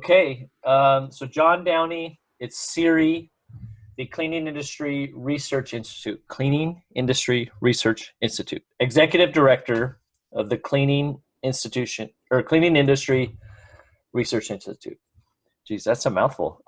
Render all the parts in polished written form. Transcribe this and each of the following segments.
Okay, so John Downey, it's CIRI, the Cleaning Industry Research Institute, Executive Director of the Cleaning Industry Research Institute. Geez, that's a mouthful.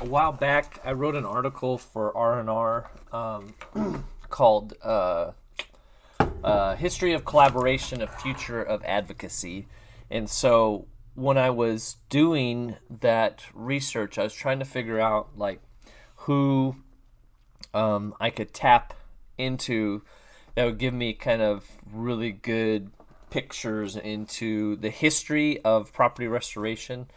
A while back, I wrote an article for R&R called History of Collaboration, A Future of Advocacy. And so when I was doing that research, I was trying to figure out who I could tap into that would give me kind of really good pictures into the history of property restoration.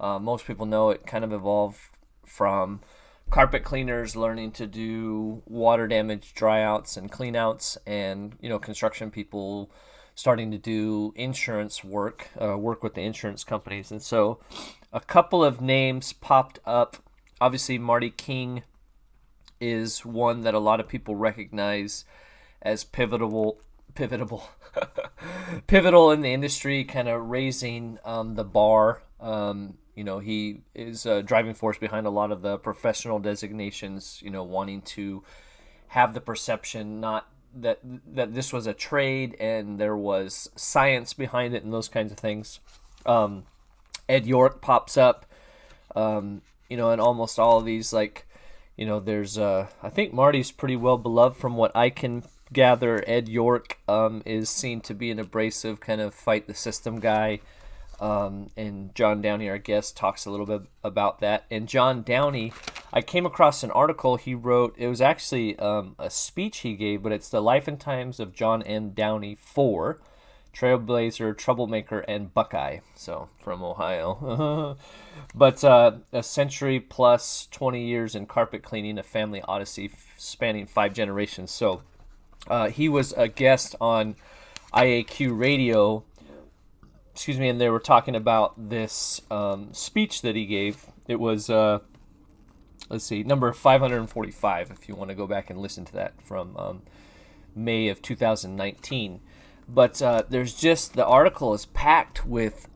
Most people know it kind of evolved from carpet cleaners learning to do water damage dryouts and cleanouts, and construction people starting to do insurance work with the insurance companies. And so a couple of names popped up. Obviously Marty King is one that a lot of people recognize as pivotal in the industry, kind of raising the bar. He is a driving force behind a lot of the professional designations, wanting to have the perception not that this was a trade and there was science behind it and those kinds of things. Ed York pops up, and almost all of these, there's I think Marty's pretty well beloved from what I can gather. Ed York is seen to be an abrasive kind of fight the system guy. And John Downey, our guest, talks a little bit about that. And John Downey, I came across an article he wrote. It was actually a speech he gave, but it's The Life and Times of John N. Downey IV, Trailblazer, Troublemaker, and Buckeye. So, from Ohio. But a century plus 20 years in carpet cleaning, a family odyssey spanning 5 generations. So, he was a guest on IAQ Radio, and they were talking about this speech that he gave. It was, number 545, if you want to go back and listen to that, from May of 2019. But there's just, the article is packed with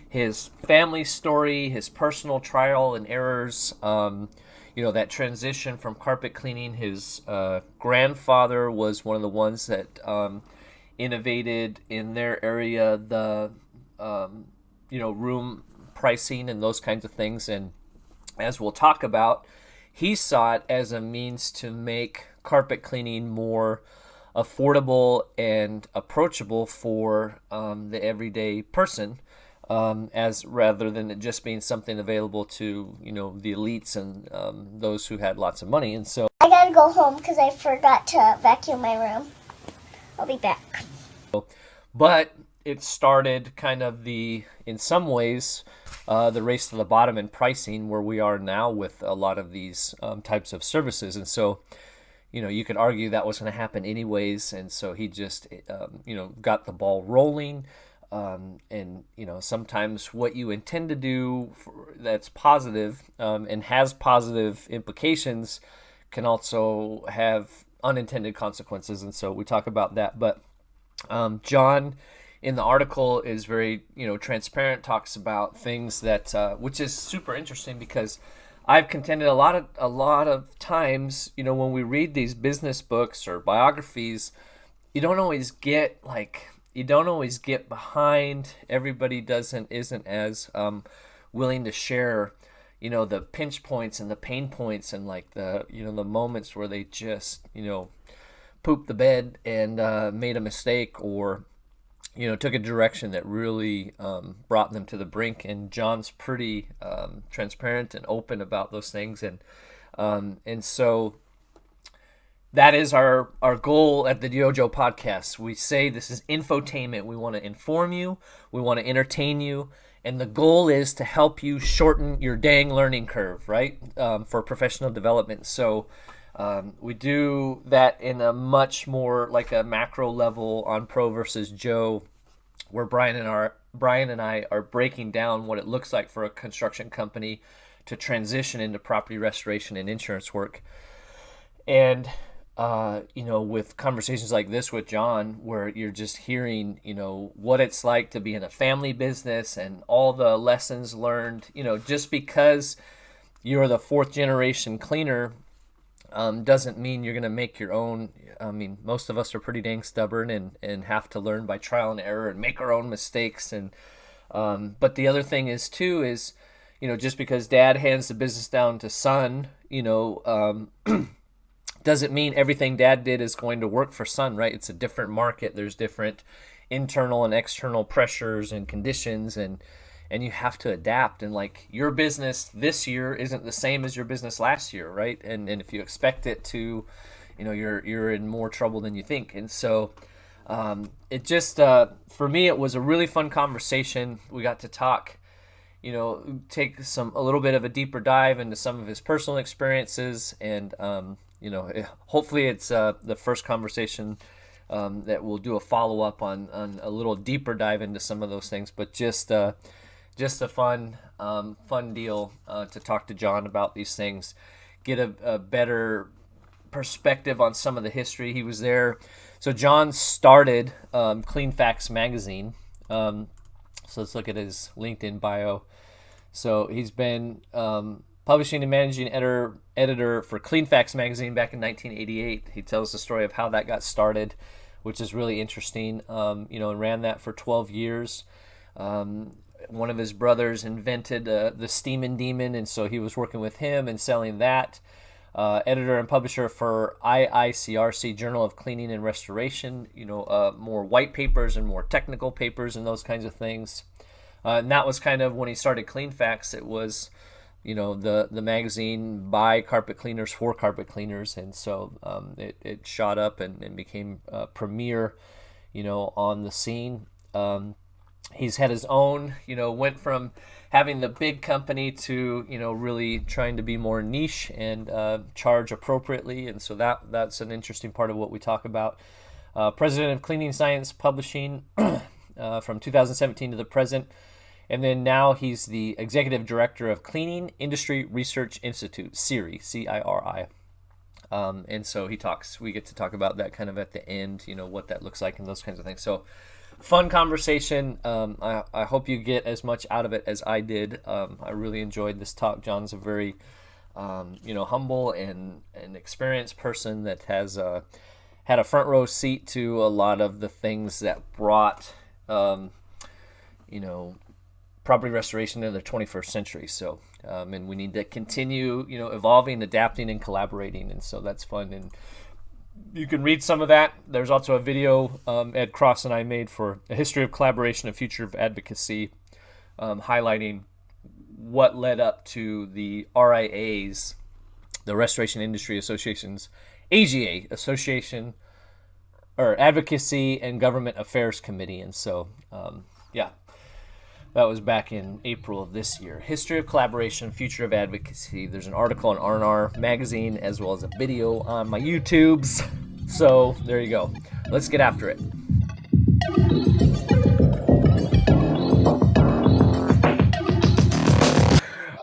his family story, his personal trial and errors, that transition from carpet cleaning. His grandfather was one of the ones that innovated in their area the room pricing and those kinds of things. And as we'll talk about, he saw it as a means to make carpet cleaning more affordable and approachable for the everyday person, as rather than it just being something available to the elites and those who had lots of money. And so I gotta go home because I forgot to vacuum my room. I'll be back. But it started kind of in some ways, the race to the bottom in pricing, where we are now with a lot of these types of services. And so, you could argue that was going to happen anyways. And so he just, got the ball rolling. And sometimes what you intend to do that's positive and has positive implications can also have unintended consequences. And so we talk about that. But John, in the article, is very transparent, talks about things that which is super interesting, because I've contended a lot of times, when we read these business books or biographies, you don't always get behind. Everybody isn't as willing to share the pinch points and the pain points and the moments where they just pooped the bed and made a mistake, or took a direction that really brought them to the brink. And John's pretty transparent and open about those things. And so that is our goal at the DYOJO Podcast. We say this is infotainment. We want to inform you, we want to entertain you, And the goal is to help you shorten your dang learning curve, right? For professional development. So we do that in a much more like a macro level on Pro versus Joe, where Brian and I are breaking down what it looks like for a construction company to transition into property restoration and insurance work. And with conversations like this with John, where you're just hearing, what it's like to be in a family business and all the lessons learned, just because you're the fourth generation cleaner doesn't mean you're going to make your own. I mean, most of us are pretty dang stubborn and have to learn by trial and error and make our own mistakes. And but the other thing is too is, just because dad hands the business down to son, doesn't mean everything dad did is going to work for son, right? It's a different market. There's different internal and external pressures and conditions, and you have to adapt. And like your business this year isn't the same as your business last year, right? And if you expect it to, you're in more trouble than you think. And so it just for me, it was a really fun conversation. We got to talk, take a little bit of a deeper dive into some of his personal experiences, and hopefully it's the first conversation that we'll do a follow-up on a little deeper dive into some of those things. But just a fun deal to talk to John about these things, get a better perspective on some of the history. He was there. So John started Cleanfax magazine. So let's look at his LinkedIn bio. So he's been publishing and managing editor for Cleanfax magazine back in 1988. He tells the story of how that got started, which is really interesting. And ran that for 12 years. One of his brothers invented the Steam Demon, and so he was working with him and selling that. Editor and publisher for IICRC, Journal of Cleaning and Restoration. More white papers and more technical papers and those kinds of things. And that was kind of when he started Cleanfax. It was, the magazine by carpet cleaners for carpet cleaners, and so it shot up and became premier, on the scene. He's had his own, went from having the big company to, really trying to be more niche and charge appropriately. And so that's an interesting part of what we talk about. President of Cleaning Science Publishing from 2017 to the present. And then now he's the executive director of Cleaning Industry Research Institute, CIRI, CIRI. And so we get to talk about that kind of at the end, what that looks like and those kinds of things. So fun conversation. I hope you get as much out of it as I did. I really enjoyed this talk. John's a very, humble and experienced person that has had a front row seat to a lot of the things that brought, property restoration in the 21st century. So, and we need to continue, evolving, adapting, and collaborating. And so that's fun. And you can read some of that. There's also a video Ed Cross and I made for a history of collaboration and future of advocacy, highlighting what led up to the RIA's, the Restoration Industry Association's AGA, Association or Advocacy and Government Affairs Committee. And so, that was back in April of this year. History of Collaboration, Future of Advocacy. There's an article on R&R Magazine as well as a video on my YouTubes. So there you go. Let's get after it.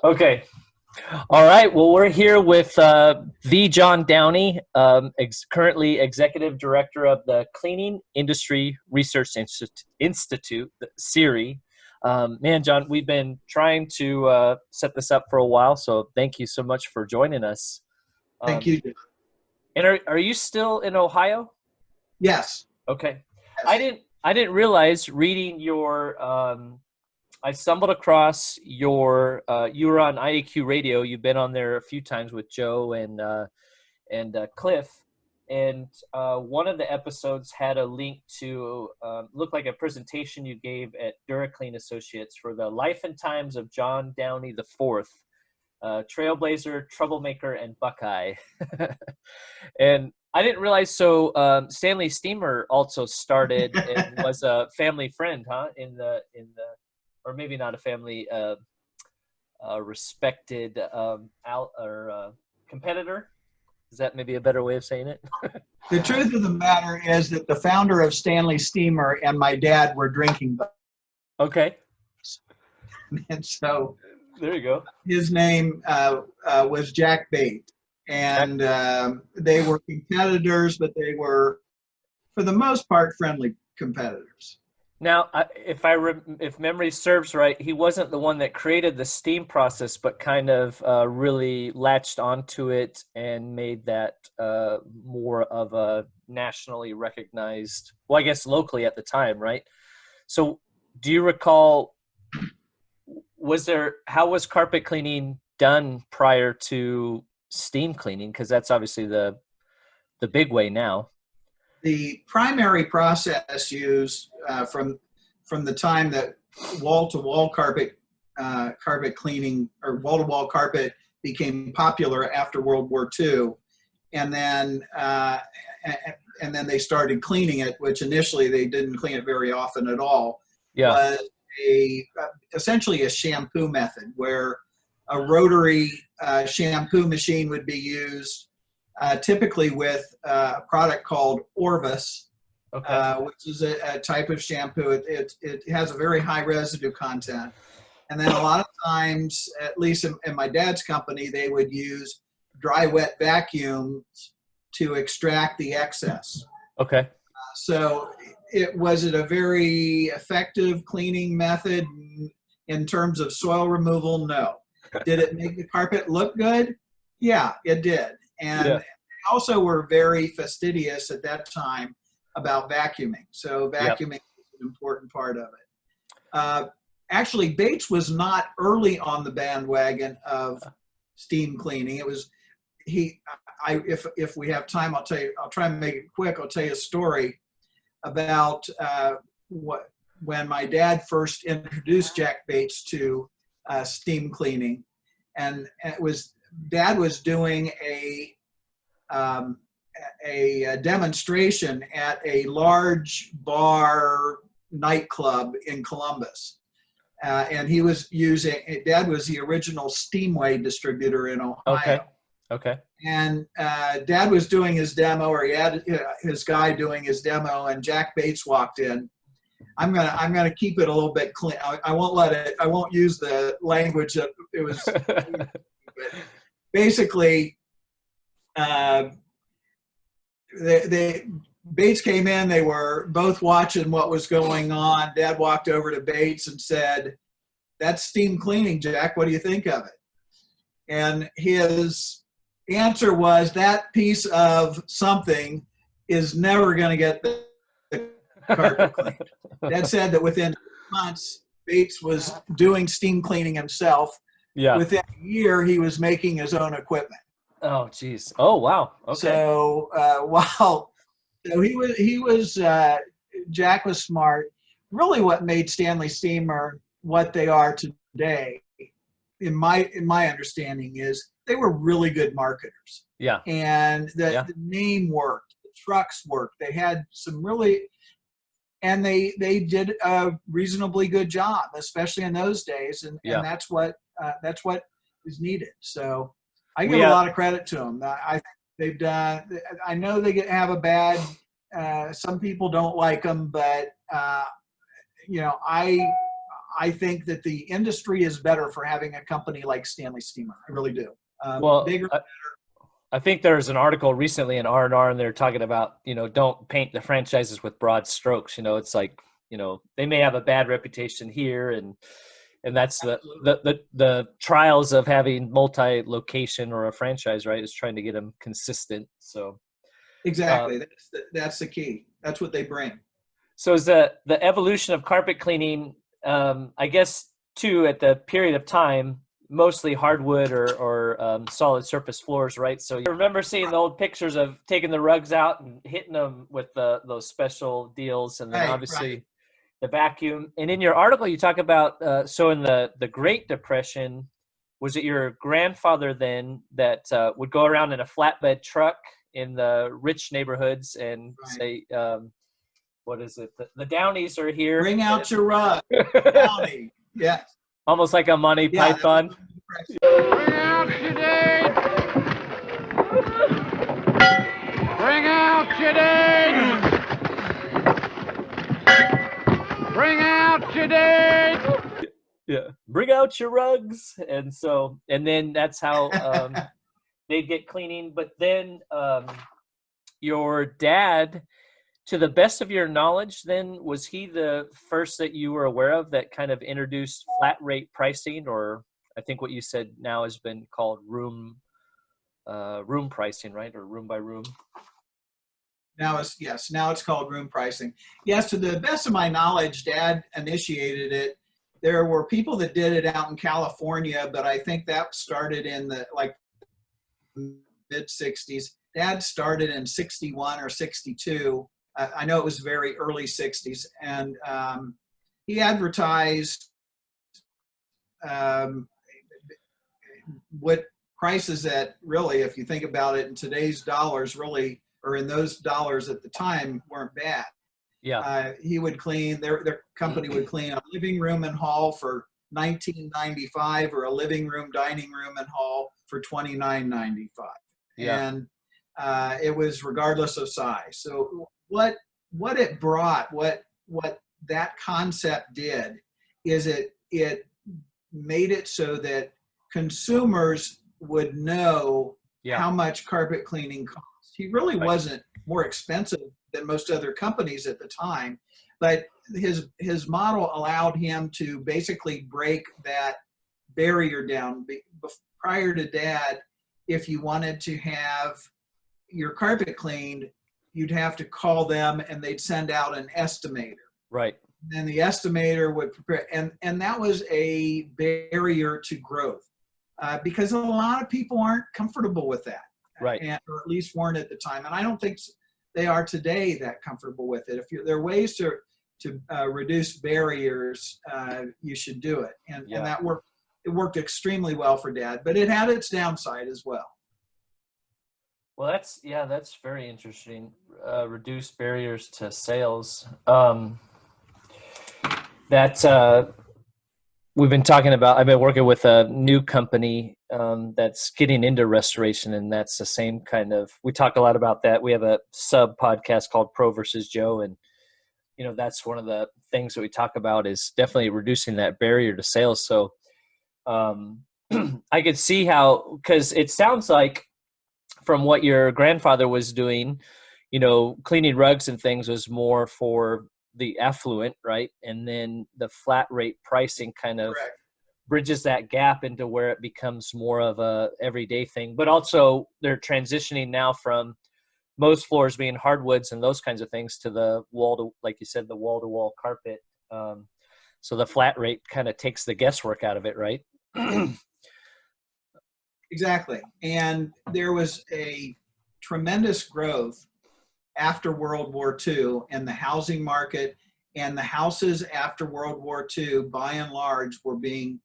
Okay. All right. Well, we're here with the John Downey, currently Executive Director of the Cleaning Industry Research Institute, the CIRI. Man, John, we've been trying to set this up for a while, so thank you so much for joining us. Thank you. And are you still in Ohio? Yes. Okay. Yes. I didn't realize reading your I stumbled across your you were on IAQ Radio. You've been on there a few times with Joe and Cliff. And one of the episodes had a link to look like a presentation you gave at DuraClean Associates for the Life and Times of John Downey IV, Trailblazer, Troublemaker, and Buckeye. And I didn't realize. So Stanley Steemer also started and was a family friend, huh? In the or maybe not a family, respected competitor. Is that maybe a better way of saying it? The truth of the matter is that the founder of Stanley Steamer and my dad were drinking buddies. Okay. And so There you go. his name was Jack Bate. And they were competitors, but they were, for the most part, friendly competitors. Now, if memory serves right, he wasn't the one that created the steam process, but kind of really latched onto it and made that more of a nationally recognized, well, I guess locally at the time, right? So do you recall, how was carpet cleaning done prior to steam cleaning? Because that's obviously the big way now. The primary process used from the time that wall-to-wall carpet cleaning or wall-to-wall carpet became popular after World War II, and then they started cleaning it, which initially they didn't clean it very often at all. Yeah. Was essentially a shampoo method where a rotary shampoo machine would be used, typically with a product called Orvis, which is a type of shampoo. It has a very high residue content. And then a lot of times, at least in my dad's company, they would use dry wet vacuums to extract the excess. Okay. So was it a very effective cleaning method in terms of soil removal? No. Did it make the carpet look good? Yeah, it did. And they also were very fastidious at that time about vacuuming. So vacuuming is an important part of it. Actually, Bates was not early on the bandwagon of steam cleaning. It was if we have time, I'll tell you. I'll try and make it quick. I'll tell you a story about when my dad first introduced Jack Bates to steam cleaning, and Dad was doing a demonstration at a large bar nightclub in Columbus. And he was Dad was the original Steamway distributor in Ohio. Okay. And Dad was doing his demo, or he had his guy doing his demo, and Jack Bates walked in. I'm gonna keep it a little bit clean. I won't use the language that it was. But basically, Bates came in. They were both watching what was going on. Dad walked over to Bates and said, "That's steam cleaning, Jack. What do you think of it?" And his answer was, "That piece of something is never going to get the carpet cleaned." Dad said that within months, Bates was doing steam cleaning himself. Yeah. Within a year, he was making his own equipment. Oh, geez. Oh, wow. Okay. So Jack was smart. Really, what made Stanley Steamer what they are today, in my understanding, is they were really good marketers. Yeah. And the name worked. The trucks worked. They had some really, and they did a reasonably good job, especially in those days. And that's what is needed. So I give a lot of credit to them. I think they've done. I know they have a bad. Some people don't like them, but I think that the industry is better for having a company like Stanley Steamer. I really do. Bigger, better. I think there's an article recently in R&R, and they're talking about, don't paint the franchises with broad strokes. It's like, they may have a bad reputation here, and that's the trials of having multi-location or a franchise, right, is trying to get them consistent. So exactly, that's the key. That's what they bring. So is the evolution of carpet cleaning, I guess, too, at the period of time, mostly hardwood or solid surface floors, right? So you remember seeing the old pictures of taking the rugs out and hitting them with those special deals, and then obviously the vacuum. And in your article, you talk about, so in the Great Depression, was it your grandfather then that would go around in a flatbed truck in the rich neighborhoods and say, what is it? The Downeys are here. Bring out your rug, Downey. Yeah. Almost like a Monty Python. Bring out today! Bring out today! Bring out today! Yeah. Bring out your rugs. And then that's how they'd get cleaning. But then your dad, to the best of your knowledge, then, was he the first that you were aware of that kind of introduced flat rate pricing, or I think what you said now has been called room pricing, right? Or room by room? Now it's called room pricing. Yes, to the best of my knowledge, Dad initiated it. There were people that did it out in California, but I think that started in the mid 60s. Dad started in 61 or 62. I know it was very early 60s, and he advertised what prices that really, if you think about it in today's dollars, really, or in those dollars at the time, weren't bad. Yeah. He would clean, their company would clean a living room and hall for $19.95, or a living room, dining room and hall for $29.95. Yeah. And it was regardless of size. So what it brought, what that concept did, is it made it so that consumers would know how much carpet cleaning costs. He really wasn't more expensive than most other companies at the time, but his model allowed him to basically break that barrier down. Prior to Dad, if you wanted to have your carpet cleaned, you'd have to call them and they'd send out an estimator. Right. Then the estimator would prepare, and that was a barrier to growth because a lot of people aren't comfortable with that. Right. Or at least weren't at the time. And I don't think they are today that comfortable with it. If there are ways to reduce barriers, you should do it. And that worked. It worked extremely well for Dad, but it had its downside as well. Well, that's very interesting. Reduce barriers to sales. We've been talking about, I've been working with a new company that's getting into restoration, and that's the same kind of, we talk a lot about that. We have a sub podcast called Pro versus Joe, and that's one of the things that we talk about is definitely reducing that barrier to sales. So I could see how, because it sounds like from what your grandfather was doing, cleaning rugs and things was more for the affluent, right? And then the flat rate pricing kind of bridges that gap into where it becomes more of a everyday thing. But also they're transitioning now from most floors being hardwoods and those kinds of things to the like you said, the wall-to-wall carpet. So the flat rate kind of takes the guesswork out of it, right? Exactly. And there was a tremendous growth after World War II in the housing market, and the houses after World War II, by and large, were being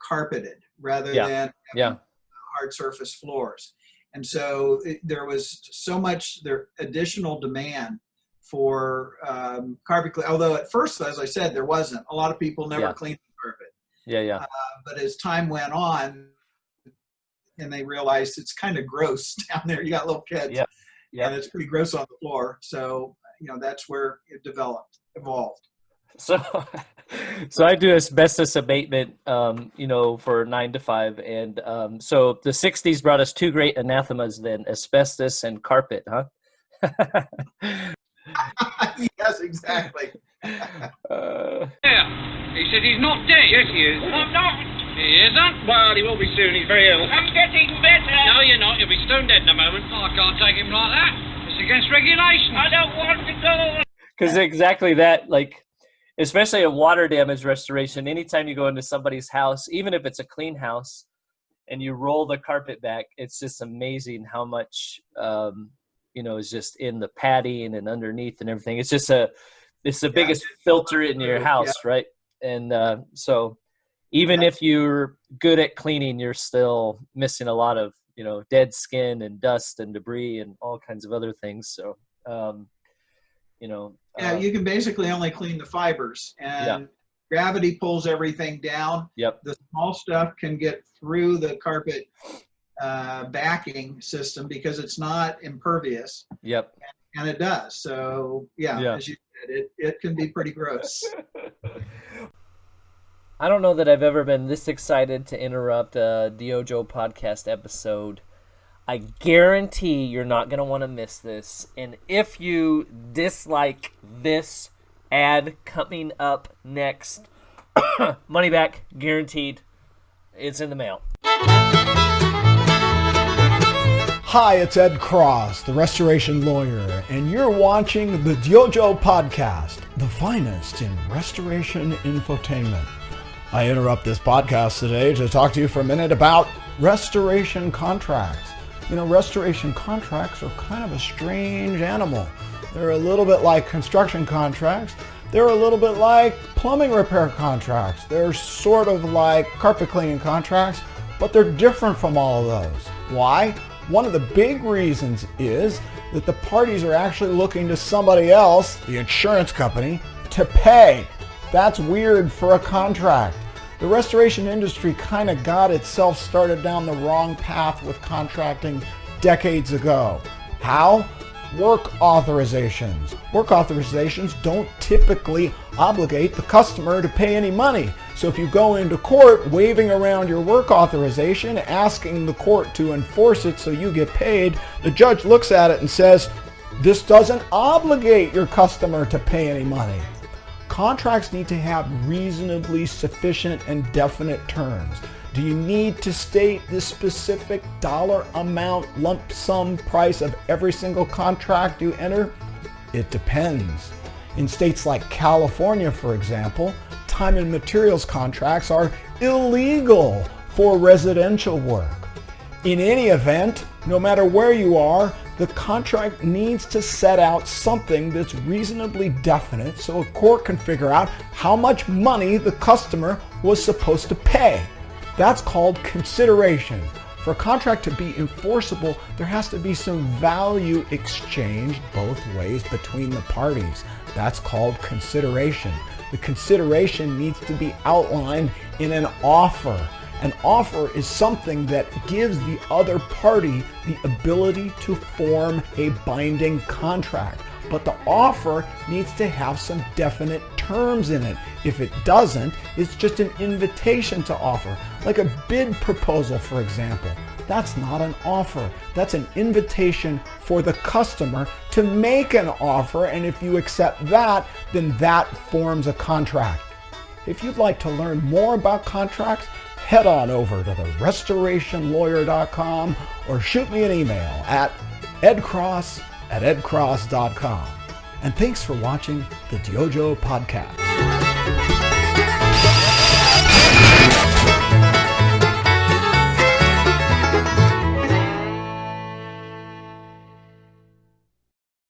carpeted rather than hard surface floors. And so there was so much additional demand for carpet cleaning. Although at first, as I said, there wasn't. A lot of people never cleaned the carpet. But as time went on, and they realized it's kind of gross down there. You got little kids. And it's pretty gross on the floor. So, that's where it evolved. So I do asbestos abatement, for 9 to 5. And so the 60s brought us two great anathemas then, asbestos and carpet, huh? Yes, exactly. He said he's not dead. Yes, he is. I'm not. He isn't? Well, he will be soon. He's very ill. I'm getting better. No, you're not. You'll be stone dead in a moment. Oh, I can't take him like that. It's against regulation. I don't want to go. Because exactly that, like, especially in water damage restoration, anytime you go into somebody's house, even if it's a clean house, and you roll the carpet back, it's just amazing how much, is just in the padding and underneath and everything. It's just it's the biggest filter in your house, right? And so even if you're good at cleaning, you're still missing a lot of, dead skin and dust and debris and all kinds of other things. So, you can basically only clean the fibers. And Gravity pulls everything down. Yep. The small stuff can get through the carpet backing system because it's not impervious. Yep. And it does. So yeah. As you said, it can be pretty gross. I don't know that I've ever been this excited to interrupt a DYOJO podcast episode. I guarantee you're not going to want to miss this. And if you dislike this ad coming up next, money back, guaranteed. It's in the mail. Hi, it's Ed Cross, the restoration lawyer, and you're watching the DYOJO Podcast, the finest in restoration infotainment. I interrupt this podcast today to talk to you for a minute about restoration contracts. You know, restoration contracts are kind of a strange animal. They're a little bit like construction contracts. They're a little bit like plumbing repair contracts. They're sort of like carpet cleaning contracts, but they're different from all of those. Why? One of the big reasons is that the parties are actually looking to somebody else, the insurance company, to pay. That's weird for a contract. The restoration industry kind of got itself started down the wrong path with contracting decades ago. How? Work authorizations. Work authorizations don't typically obligate the customer to pay any money. So if you go into court waving around your work authorization, asking the court to enforce it so you get paid, the judge looks at it and says, this doesn't obligate your customer to pay any money. Contracts need to have reasonably sufficient and definite terms. Do you need to state the specific dollar amount, lump sum price of every single contract you enter? It depends. In states like California, for example, time and materials contracts are illegal for residential work. In any event, no matter where you are, the contract needs to set out something that's reasonably definite so a court can figure out how much money the customer was supposed to pay. That's called consideration. For a contract to be enforceable, there has to be some value exchanged both ways between the parties. That's called consideration. The consideration needs to be outlined in an offer. An offer is something that gives the other party the ability to form a binding contract. But the offer needs to have some definite terms in it. If it doesn't, it's just an invitation to offer. Like a bid proposal, for example. That's not an offer. That's an invitation for the customer to make an offer, and if you accept that, then that forms a contract. If you'd like to learn more about contracts, head on over to therestorationlawyer.com or shoot me an email at edcross@edcross.com. And thanks for watching the DYOJO Podcast.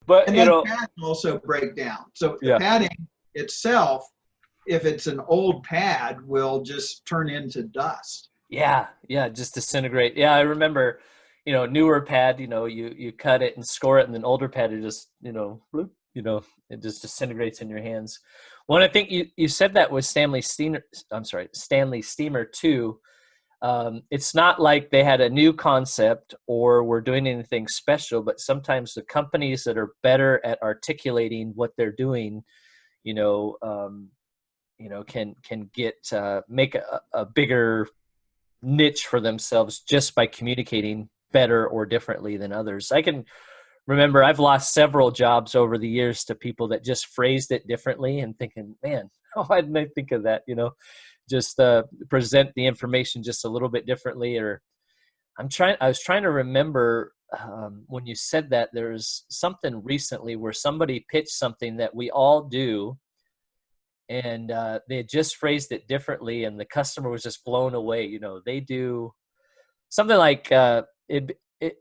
But And you then know, pads also break down. So Yeah. the padding itself, if it's an old pad, will just turn into dust. yeah, just disintegrate. Yeah, I remember, newer pad, you cut it and score it, and then older pad, it just, bloop, it just disintegrates in your hands. Well, I think you said that was Stanley Steamer too. It's not like they had a new concept or were doing anything special, but sometimes the companies that are better at articulating what they're doing, can get make a bigger niche for themselves just by communicating better or differently than others. I can remember I've lost several jobs over the years to people that just phrased it differently and thinking, man, why didn't I think of that? Just present the information just a little bit differently. Or I was trying to remember when you said that there's something recently where somebody pitched something that we all do, and they had just phrased it differently, and the customer was just blown away. They do something like it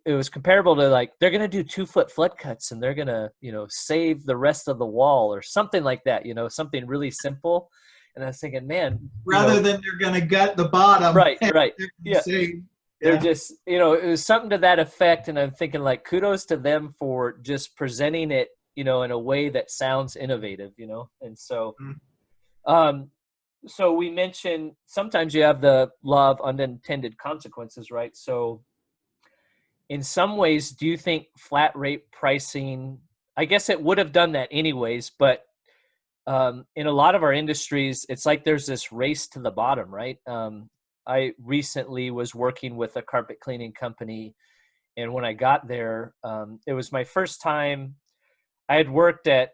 was comparable to like they're going to do 2-foot flood cuts and they're going to save the rest of the wall or something like that. Something really simple. And I was thinking, man, Rather than they're going to gut the bottom. Right. They're Yeah. They're just, it was something to that effect. And I'm thinking like, kudos to them for just presenting it, in a way that sounds innovative, and so, So we mentioned sometimes you have the law of unintended consequences, right? So in some ways, do you think flat rate pricing, I guess it would have done that anyways, but in a lot of our industries, it's like there's this race to the bottom, right? I recently was working with a carpet cleaning company, and when I got there, it was my first time. I had worked at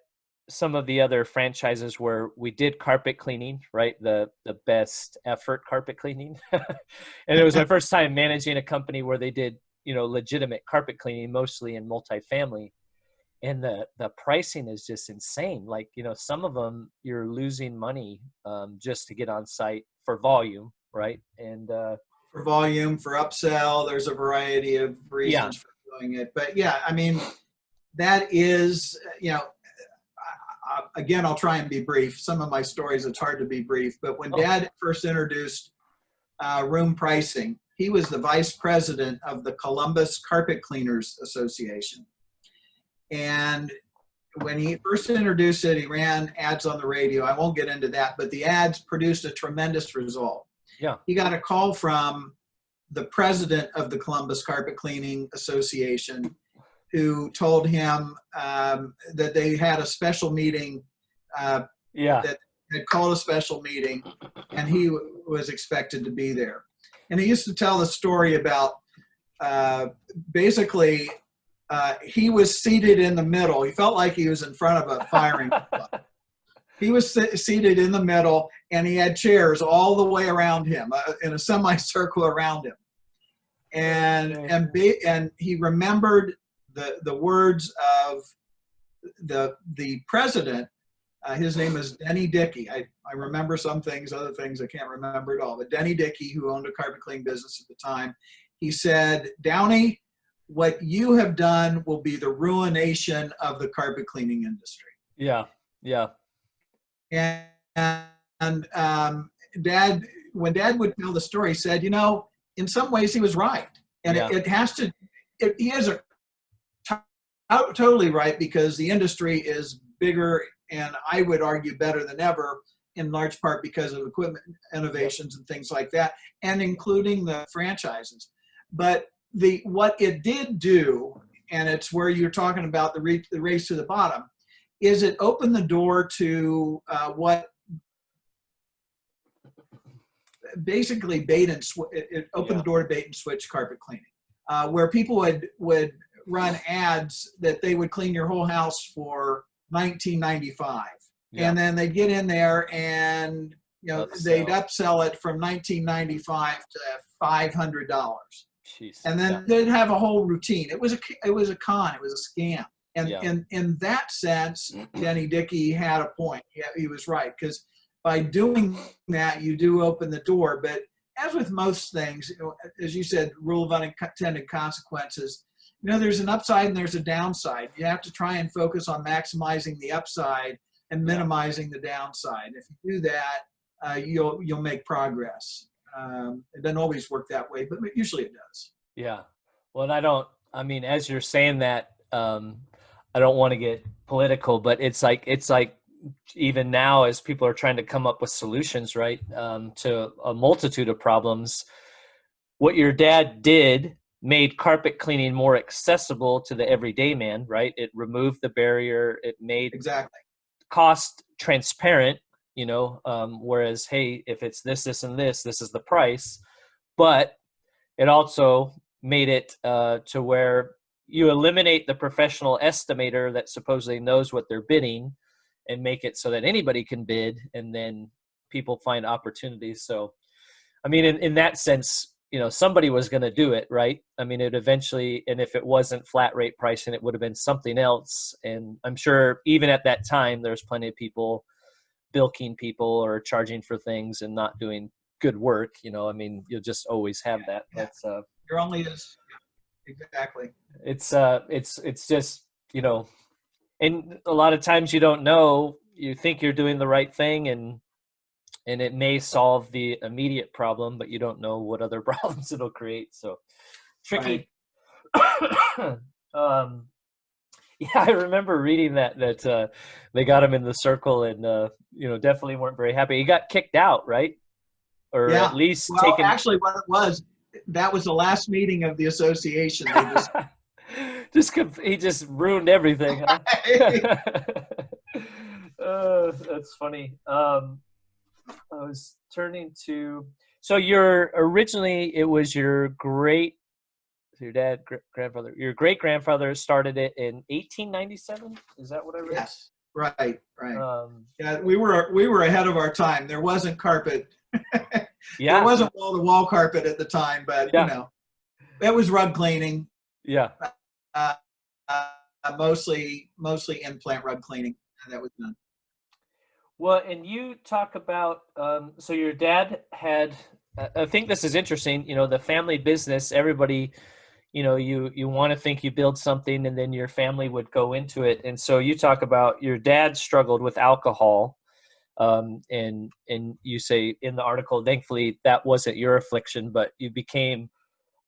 some of the other franchises where we did carpet cleaning, right? The best effort carpet cleaning. And it was my first time managing a company where they did, legitimate carpet cleaning, mostly in multifamily. And the pricing is just insane. Like, some of them you're losing money just to get on site for volume, right? And For volume, for upsell, there's a variety of reasons for doing it. But yeah, I mean, that is, again, I'll try and be brief. Some of my stories, it's hard to be brief. But when Dad first introduced room pricing, he was the vice president of the Columbus Carpet Cleaners Association. And when he first introduced it, he ran ads on the radio. I won't get into that, but the ads produced a tremendous result. Yeah. He got a call from the president of the Columbus Carpet Cleaning Association, who told him that they had a special meeting, that had called a special meeting, and he was expected to be there. And he used to tell the story about basically he was seated in the middle. He felt like he was in front of a firing club. He was seated in the middle, and he had chairs all the way around him, in a semicircle around him. And he remembered the words of the president. His name is Denny Dickey. I remember some things, other things I can't remember at all. But Denny Dickey, who owned a carpet cleaning business at the time, he said, "Downey, what you have done will be the ruination of the carpet cleaning industry." Yeah, yeah. And Dad, when Dad would tell the story, he said, in some ways he was right. And he is totally right, because the industry is bigger, and I would argue better than ever, in large part because of equipment innovations and things like that, and including the franchises. But what it did do, and it's where you're talking about the race to the bottom, is it opened the door to what basically it opened the door to bait and switch carpet cleaning, where people would run ads that they would clean your whole house for $19.95, and then they'd get in there and they'd upsell it from $19.95 to $500. Jeez. And then they'd have a whole routine. It was a con. It was a scam. And in that sense, Denny Dickey had a point. Yeah, he was right, because by doing that, you do open the door. But as with most things, as you said, rule of unintended consequences, there's an upside and there's a downside. You have to try and focus on maximizing the upside and minimizing the downside. If you do that, you'll make progress. It doesn't always work that way, but usually it does. Yeah. Well, as you're saying that, I don't want to get political, but it's like even now, as people are trying to come up with solutions, right, to a multitude of problems, what your dad did made carpet cleaning more accessible to the everyday man, right? It removed the barrier. It made cost transparent, whereas, hey, if it's this, and this is the price. But it also made it to where you eliminate the professional estimator that supposedly knows what they're bidding, and make it so that anybody can bid, and then people find opportunities. So, in that sense, somebody was going to do it, right? It eventually, and if it wasn't flat rate pricing, it would have been something else. And I'm sure even at that time, there's plenty of people bilking people or charging for things and not doing good work. You'll just always have that. That's you're only as exactly. It's just, and a lot of times you don't know, you think you're doing the right thing, and it may solve the immediate problem, but you don't know what other problems it'll create. So tricky. Right. Yeah, I remember reading that they got him in the circle and definitely weren't very happy. He got kicked out, right? Or Yeah. at least Well, taken. actually, what it was, that was the last meeting of the association. They just he just ruined everything, huh? That's funny. I was turning to. So it was your grandfather. Your great grandfather started it in 1897. Is that what I read? Yes. Right. Yeah, we were ahead of our time. There wasn't carpet. Yeah. There wasn't wall-to-wall carpet at the time, but it was rug cleaning. Yeah. Mostly in-plant rug cleaning that was done. Well, and you talk about so your dad had. I think this is interesting. The family business. Everybody, you want to think you build something, and then your family would go into it. And so you talk about your dad struggled with alcohol. And you say in the article, thankfully that wasn't your affliction, but you became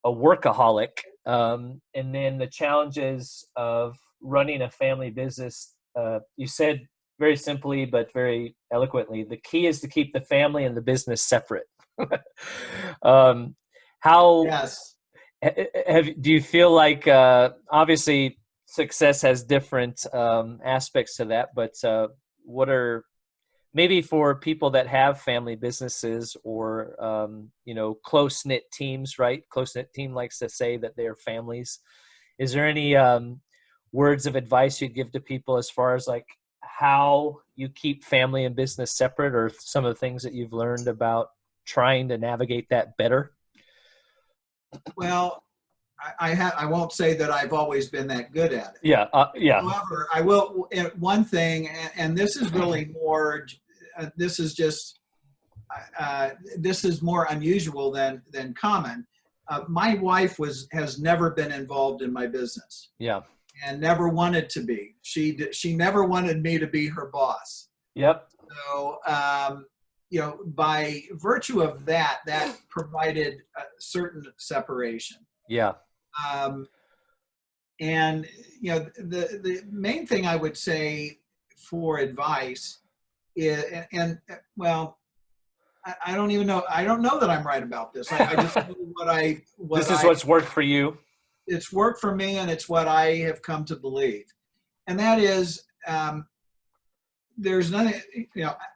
a workaholic. And then the challenges of running a family business, you said very simply, but very eloquently, the key is to keep the family and the business separate. Yes. Do you feel like, obviously success has different aspects to that, but what are, maybe for people that have family businesses or, close-knit teams, right? Close-knit team likes to say that they are families. Is there any words of advice you'd give to people as far as like how you keep family and business separate, or some of the things that you've learned about trying to navigate that better? Well, I won't say that I've always been that good at it. Yeah. However, I will. One thing, and this is really more. This is just. This is more unusual than common. My wife has never been involved in my business. Yeah. And never wanted to be. She never wanted me to be her boss. Yep. So by virtue of that provided a certain separation. Yeah. And the main thing I would say for advice is, I don't even know. I don't know that I'm right about this. I just know what's worked for you. It's worked for me, and it's what I have come to believe. And that is, there's nothing,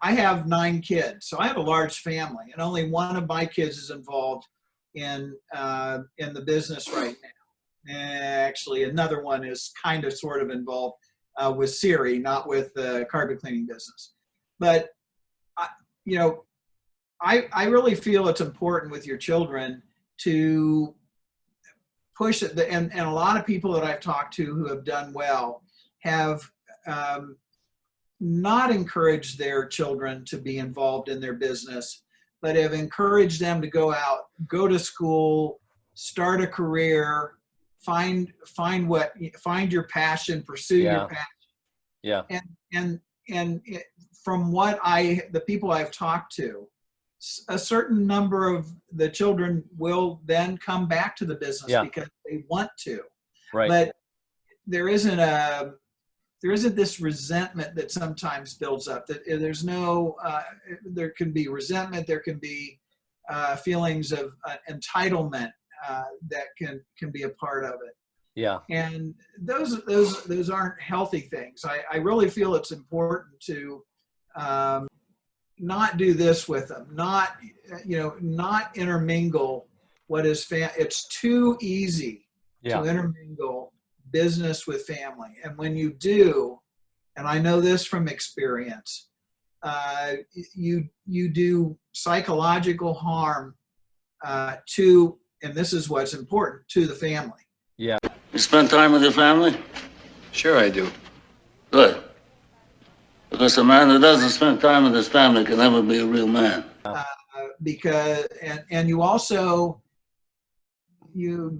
I have 9 kids, so I have a large family, and only one of my kids is involved in the business right now. Actually, another one is kind of sort of involved with CIRI, not with the carpet cleaning business. But, I really feel it's important with your children to push it. And a lot of people that I've talked to who have done well have not encouraged their children to be involved in their business, but have encouraged them to go out, go to school, start a career, find your passion, pursue your passion. Yeah. And from what the people I've talked to, a certain number of the children will then come back to the business because they want to. Right. But there isn't this resentment that sometimes builds up. That there's no, there can be resentment. There can be feelings of entitlement that can be a part of it. Yeah. And those aren't healthy things. I really feel it's important to not do this with them. Not intermingle what is it's too easy to intermingle business with family. And when you do, and I know this from experience, you do psychological harm to, and this is what's important, to the family. Yeah. You spend time with your family? Sure I do. Good. Because a man that doesn't spend time with his family can never be a real man. Because you also, you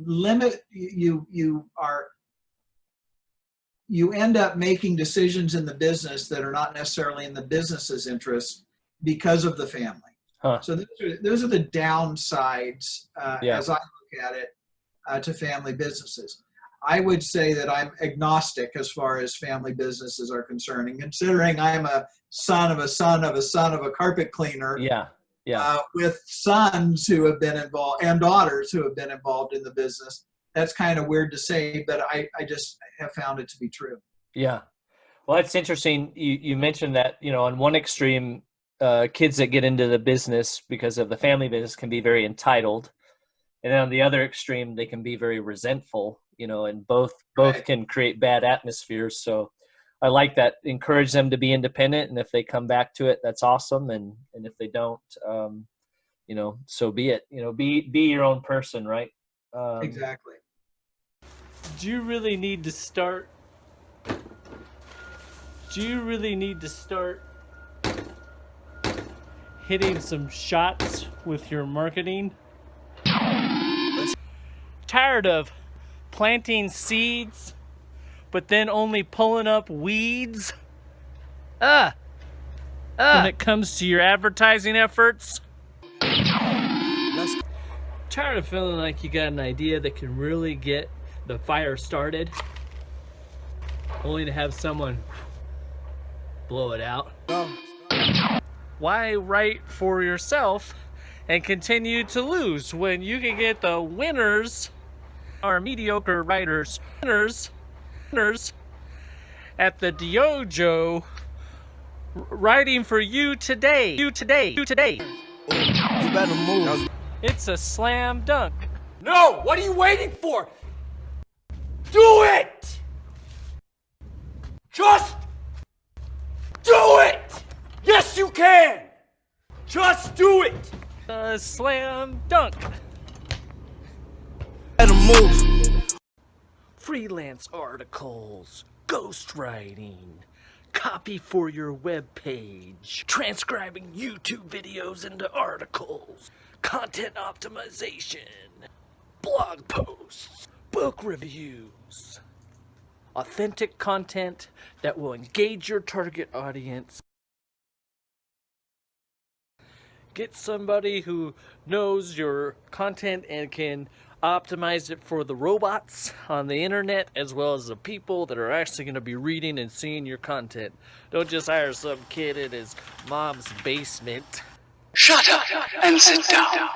end up making decisions in the business that are not necessarily in the business's interest because of the family. Huh. So those are the downsides as I look at it to family businesses. I would say that I'm agnostic as far as family businesses are concerned. And considering I'm a son of a son of a son of a carpet cleaner, with sons who have been involved and daughters who have been involved in the business, that's kind of weird to say, but I just have found it to be true. Yeah. Well, that's interesting. You mentioned that, on one extreme, kids that get into the business because of the family business can be very entitled. And then on the other extreme, they can be very resentful, and both Right. can create bad atmospheres. So I like that. Encourage them to be independent. And if they come back to it, that's awesome. And if they don't, so be it. Be your own person, right? Exactly. Do you really need to start hitting some shots with your marketing? Tired of planting seeds but then only pulling up weeds when it comes to your advertising efforts? Tired of feeling like you got an idea that can really get the fire started only to have someone blow it out? Why write for yourself and continue to lose when you can get the winners, our mediocre writers, winners at the DYOJO writing for you today. You today. You better move. It's a slam dunk. No! What are you waiting for? Do it! Just do it! Yes, you can! Just do it! A slam dunk. Better move. Freelance articles, ghostwriting, copy for your web page, transcribing YouTube videos into articles, content optimization, blog posts, book reviews, authentic content that will engage your target audience. Get somebody who knows your content and can optimize it for the robots on the internet as well as the people that are actually going to be reading and seeing your content. Don't just hire some kid in his mom's basement. Shut up and sit down.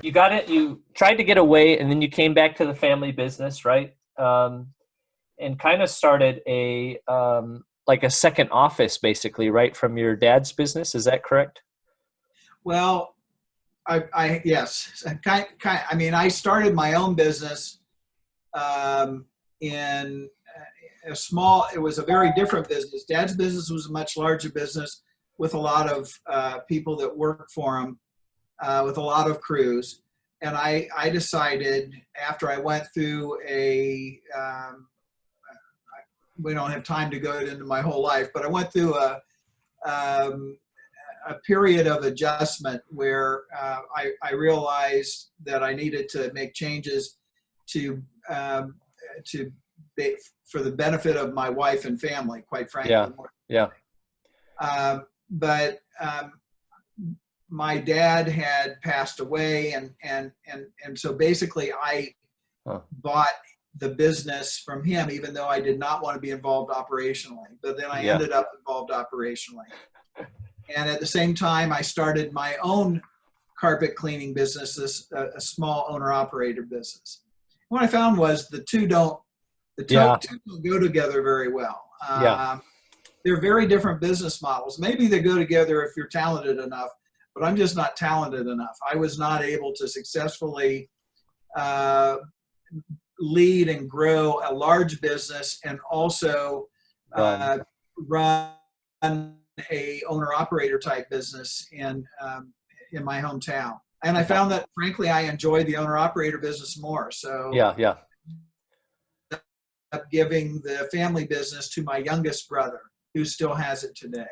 You got it. You tried to get away, and then you came back to the family business, right? And kind of started a like a second office, basically, right, from your dad's business. Is that correct? Well, yes. I mean, I started my own business in a small. It was a very different business. Dad's business was a much larger business with a lot of people that worked for him, with a lot of crews. And I decided after I went through we don't have time to go into my whole life, but I went through a period of adjustment where I realized that I needed to make changes for the benefit of my wife and family, quite frankly. Yeah. But my dad had passed away, and so basically I bought the business from him, even though I did not want to be involved operationally. But then I ended up involved operationally. And at the same time, I started my own carpet cleaning business, a small owner-operator business. What I found was the two don't go together very well. They're very different business models. Maybe they go together if you're talented enough, but I'm just not talented enough. I was not able to successfully lead and grow a large business and also run a owner-operator type business in my hometown. And I found that, frankly, I enjoyed the owner-operator business more. So giving the family business to my youngest brother, who still has it today.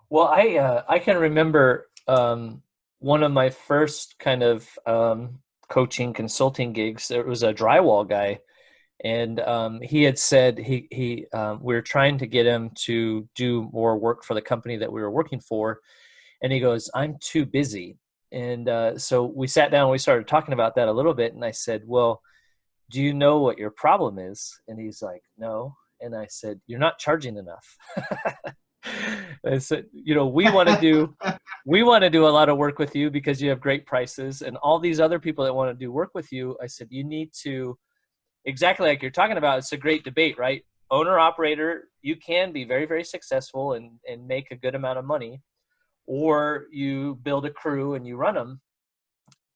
Well, I can remember one of my first kind of coaching consulting gigs. There was a drywall guy, And he had said we were trying to get him to do more work for the company that we were working for. And he goes, I'm too busy. And so we sat down and we started talking about that a little bit. And I said, well, do you know what your problem is? And he's like, no. And I said, you're not charging enough. I said, we want to do a lot of work with you because you have great prices, and all these other people that want to do work with you. I said, you need to, exactly like you're talking about. It's a great debate, right? Owner operator, you can be very, very successful and make a good amount of money, or you build a crew and you run them.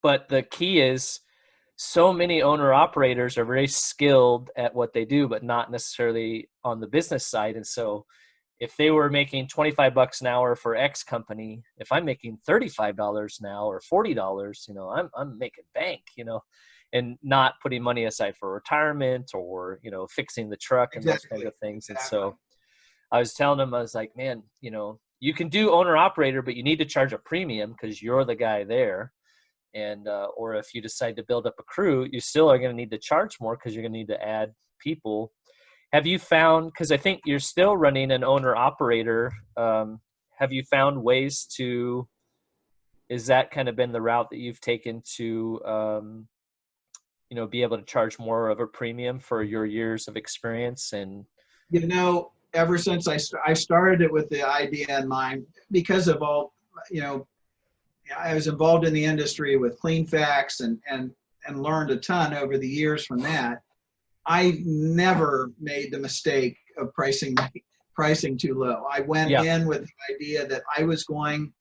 But the key is, so many owner operators are very skilled at what they do, but not necessarily on the business side. And so if they were making $25 an hour for X company, if I'm making $35 now or $40, I'm making bank, and not putting money aside for retirement or, fixing the truck and those kinds of things. And so I was telling him, I was like, man, you can do owner operator, but you need to charge a premium because you're the guy there. And, or if you decide to build up a crew, you still are going to need to charge more because you're going to need to add people. Have you found, because I think you're still running an owner operator, have you found ways to, is that kind of been the route that you've taken to, be able to charge more of a premium for your years of experience? And, ever since I started it with the idea in mind, because of all, I was involved in the industry with Cleanfax and learned a ton over the years from that. I never made the mistake of pricing too low. I went in with the idea that I was going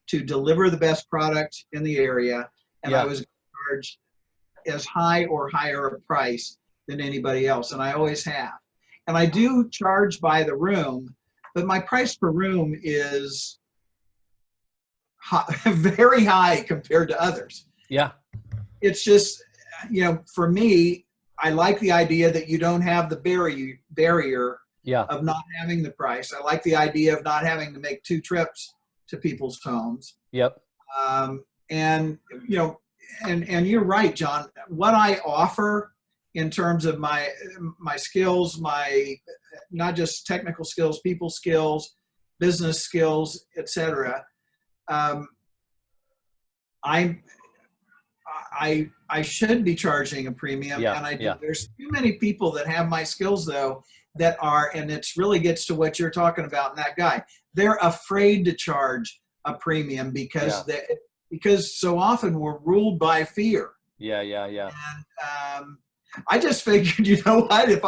to deliver the best product in the area, and I was going to charge as high or higher a price than anybody else, and I always have. And I do charge by the room, but my price per room is very high compared to others. Yeah. It's just, for me, I like the idea that you don't have the barrier of not having the price. I like the idea of not having to make 2 trips to people's homes. Yep. And you're right, John. What I offer in terms of my skills, my not just technical skills, people skills, business skills, etc. I should be charging a premium, and I do. There's too many people that have my skills though that are, and it's really gets to what you're talking about. And that guy, they're afraid to charge a premium because so often we're ruled by fear. And I just figured, what, if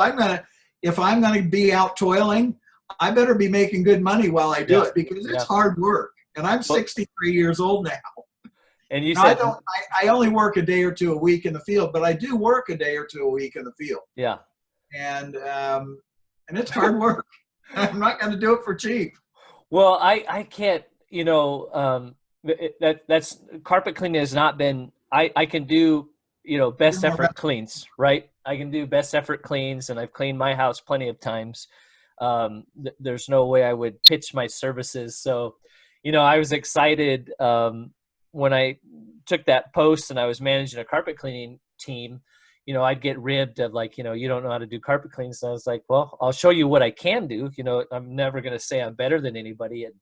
I'm gonna be out toiling, I better be making good money while I do it, because it's hard work. And I'm 63 years old now. And you said I only work a day or two a week in the field, but I do work a day or two a week in the field. Yeah. And it's hard work. I'm not going to do it for cheap. Well, I can't, that's carpet cleaning has not been, I can do, best effort cleans, right? I can do best effort cleans, and I've cleaned my house plenty of times. There's no way I would pitch my services. So, I was excited when I took that post and I was managing a carpet cleaning team. I'd get ribbed of like, you don't know how to do carpet cleans. So I was like, well, I'll show you what I can do. I'm never going to say I'm better than anybody. And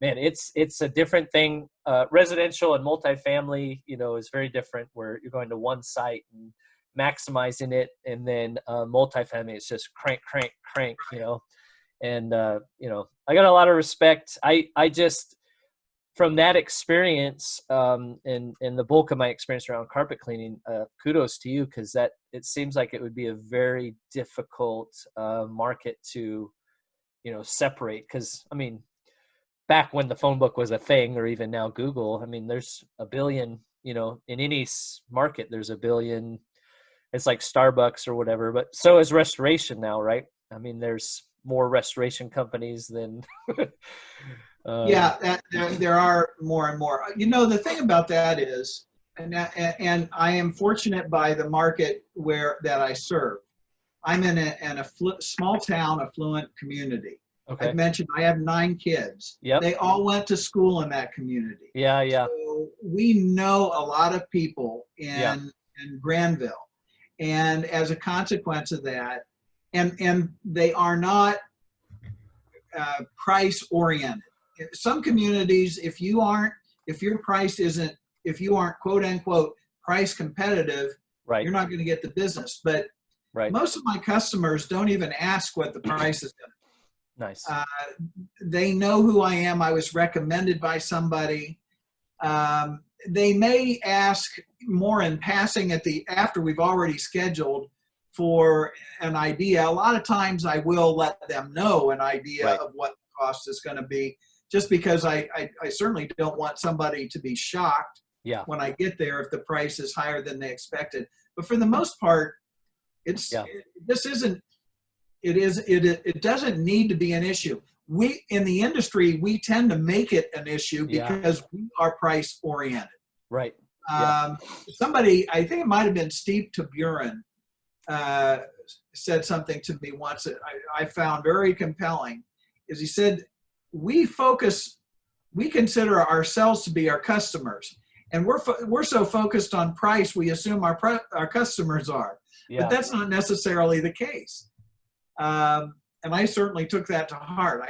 man, it's a different thing. Residential and multifamily, is very different, where you're going to one site and maximizing it. And then multifamily, it's just crank. And, I got a lot of respect. I just, from that experience, and the bulk of my experience around carpet cleaning, kudos to you, because it seems like it would be a very difficult market to, separate. Because, back when the phone book was a thing, or even now Google, there's a billion, in any market, there's a billion. It's like Starbucks or whatever, but so is restoration now, right? There's more restoration companies than there are more and more. The thing about that is, and I am fortunate by the market that I serve. I'm in a small town, affluent community. Okay. I've mentioned I have 9 kids. Yep. They all went to school in that community. So we know a lot of people in Granville. And as a consequence of that, and they are not price oriented. Some communities, if you aren't quote unquote price competitive, Right. you're not going to get the business. But Right. most of my customers don't even ask what the price is going to be. Nice. They know who I am. I was recommended by somebody. They may ask more in passing after we've already scheduled for an idea. A lot of times I will let them know an idea Right. of what the cost is going to be, just because I certainly don't want somebody to be shocked Yeah. when I get there if the price is higher than they expected. But for the most part, it doesn't need to be an issue. We in the industry, we tend to make it an issue because we are price oriented. Right. Somebody, I think it might have been Steve Taburin, said something to me once that I found very compelling. Is he said, we consider ourselves to be our customers, and we're so focused on price, we assume our customers are. Yeah. But that's not necessarily the case. And I certainly took that to heart.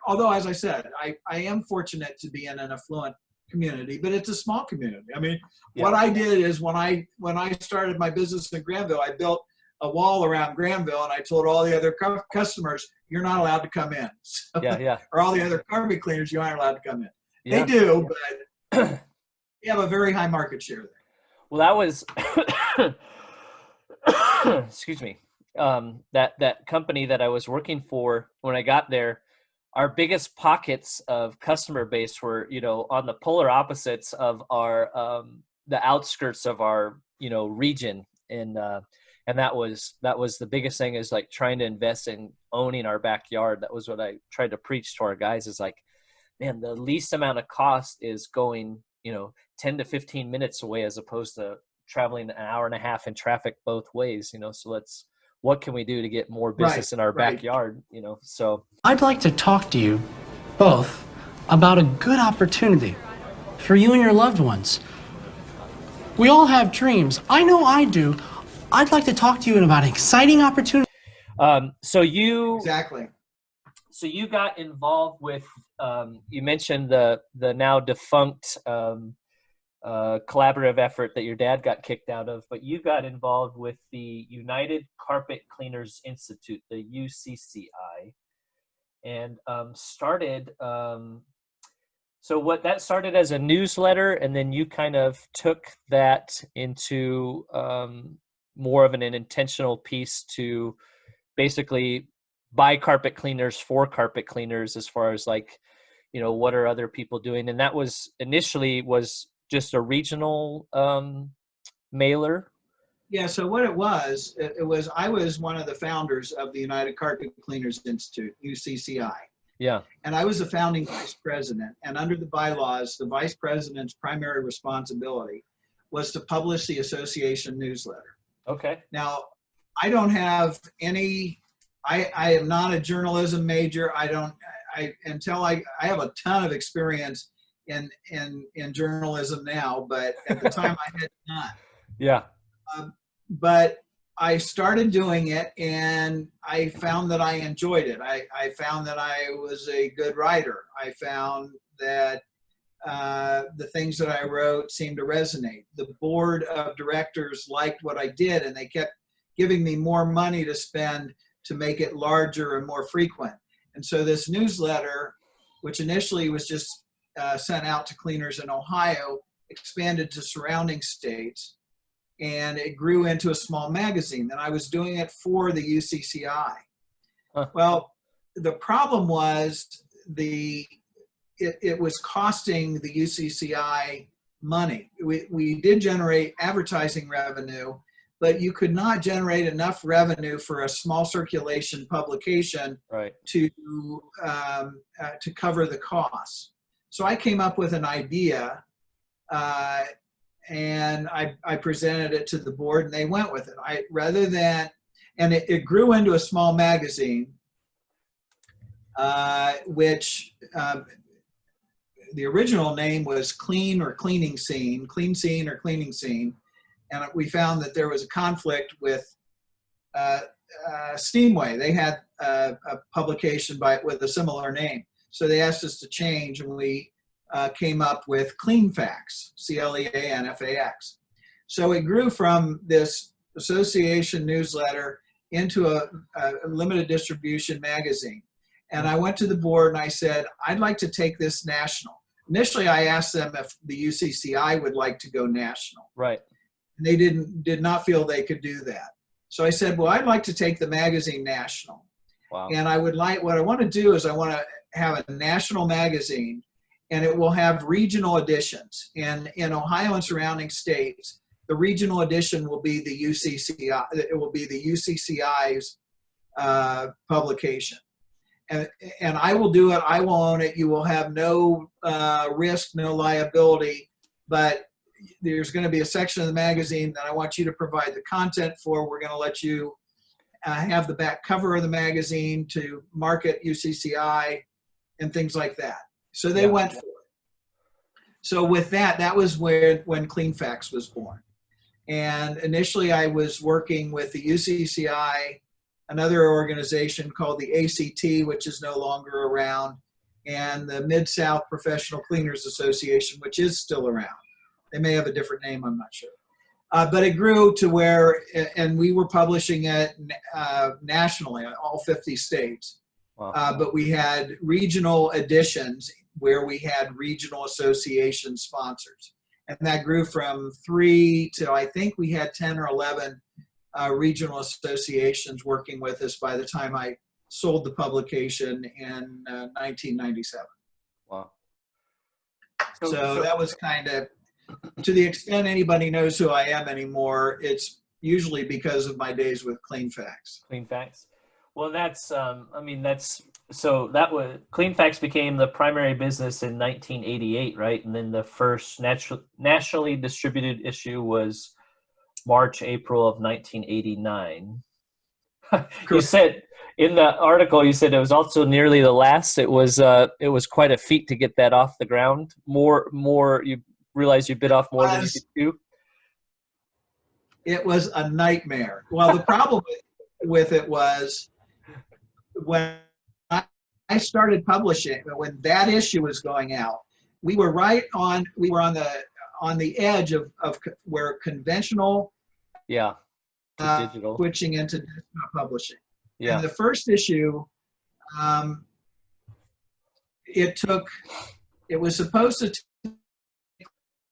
Although, as I said, I am fortunate to be in an affluent community, but it's a small community. I mean, what I did is when I started my business in Granville, I built a wall around Granville, and I told all the other customers, you're not allowed to come in. So, or all the other carpet cleaners, you aren't allowed to come in. Yeah. They do, but we have a very high market share there. Well, that was, excuse me, that company that I was working for when I got there, our biggest pockets of customer base were, on the polar opposites of our, the outskirts of our, region. And that was the biggest thing, is like trying to invest in owning our backyard. That was what I tried to preach to our guys, is like, man, the least amount of cost is going, 10 to 15 minutes away, as opposed to traveling an hour and a half in traffic both ways, so what can we do to get more business in our backyard, so. I'd like to talk to you both about a good opportunity for you and your loved ones. We all have dreams. I know I do. I'd like to talk to you about an exciting opportunity. So you got involved with, you mentioned the now defunct collaborative effort that your dad got kicked out of, but you got involved with the United Carpet Cleaners Institute, the UCCI, and started, so what that started as a newsletter, and then you kind of took that into more of an intentional piece to basically buy carpet cleaners for carpet cleaners, as far as like, what are other people doing? And that was initially just a regional mailer. Yeah, so what it was I was one of the founders of the United Carpet Cleaners Institute, UCCI. Yeah. And I was the founding vice president. And under the bylaws, the vice president's primary responsibility was to publish the association newsletter. Okay. Now, I don't have any, I am not a journalism major. I have a ton of experience in journalism now, but at the time I had none. Yeah. But I started doing it, and I found that I enjoyed it. I found that I was a good writer. I found that the things that I wrote seemed to resonate. The board of directors liked what I did, and they kept giving me more money to spend to make it larger and more frequent. And so this newsletter, which initially was just sent out to cleaners in Ohio, expanded to surrounding states, and it grew into a small magazine. And I was doing it for the UCCI. Huh. Well, the problem was it was costing the UCCI money. We did generate advertising revenue, but you could not generate enough revenue for a small circulation publication to cover the costs. So I came up with an idea, and I presented it to the board, and they went with it. It grew into a small magazine, which the original name was Clean Scene, and we found that there was a conflict with Steamway. They had a publication with a similar name. So they asked us to change, and we came up with Cleanfax, CLEANFAX. So it grew from this association newsletter into a limited distribution magazine. And I went to the board and I said, I'd like to take this national. Initially, I asked them if the UCCI would like to go national. Right. And they did not feel they could do that. So I said, well, I'd like to take the magazine national. Wow. And what I want to do is I want to have a national magazine, and it will have regional editions. And in Ohio and surrounding states, the regional edition will be the UCCI. It will be the UCCI's publication. And I will do it. I will own it. You will have no risk, no liability. But there's going to be a section of the magazine that I want you to provide the content for. We're going to let you have the back cover of the magazine to market UCCI and things like that. So they went for it. So with that was when Cleanfax was born. And initially I was working with the UCCI, another organization called the ACT, which is no longer around, and the Mid-South Professional Cleaners Association, which is still around. They may have a different name, I'm not sure. But it grew to where, and we were publishing it nationally, all 50 states. Wow. But we had regional editions where we had regional association sponsors. And that grew from 3 to, I think we had 10 or 11 regional associations working with us by the time I sold the publication in 1997. Wow. So that was kind of, to the extent anybody knows who I am anymore, it's usually because of my days with Cleanfax. Cleanfax. Well, so that was, Cleanfax became the primary business in 1988, right? And then the first nationally distributed issue was March, April of 1989. You said in the article, you said it was also nearly the last. It was quite a feat to get that off the ground. More, you realize you bit off more than you could chew? It was a nightmare. Well, the problem with it was when I started publishing, when that issue was going out, we were on the edge of where conventional digital switching into desktop publishing. Yeah. And the first issue, it was supposed to take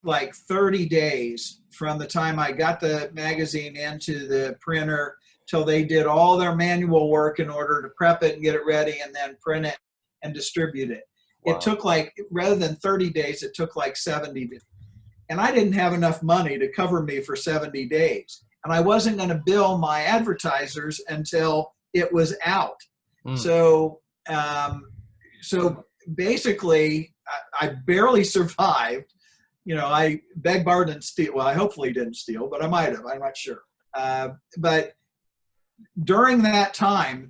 like 30 days from the time I got the magazine into the printer till they did all their manual work in order to prep it and get it ready and then print it and distribute it. Wow. It took rather than 30 days, it took like 70 days. And I didn't have enough money to cover me for 70 days. And I wasn't going to bill my advertisers until it was out. So basically, I barely survived. I beg, pardon, and steal. Well, I hopefully didn't steal, but I might have. I'm not sure. But during that time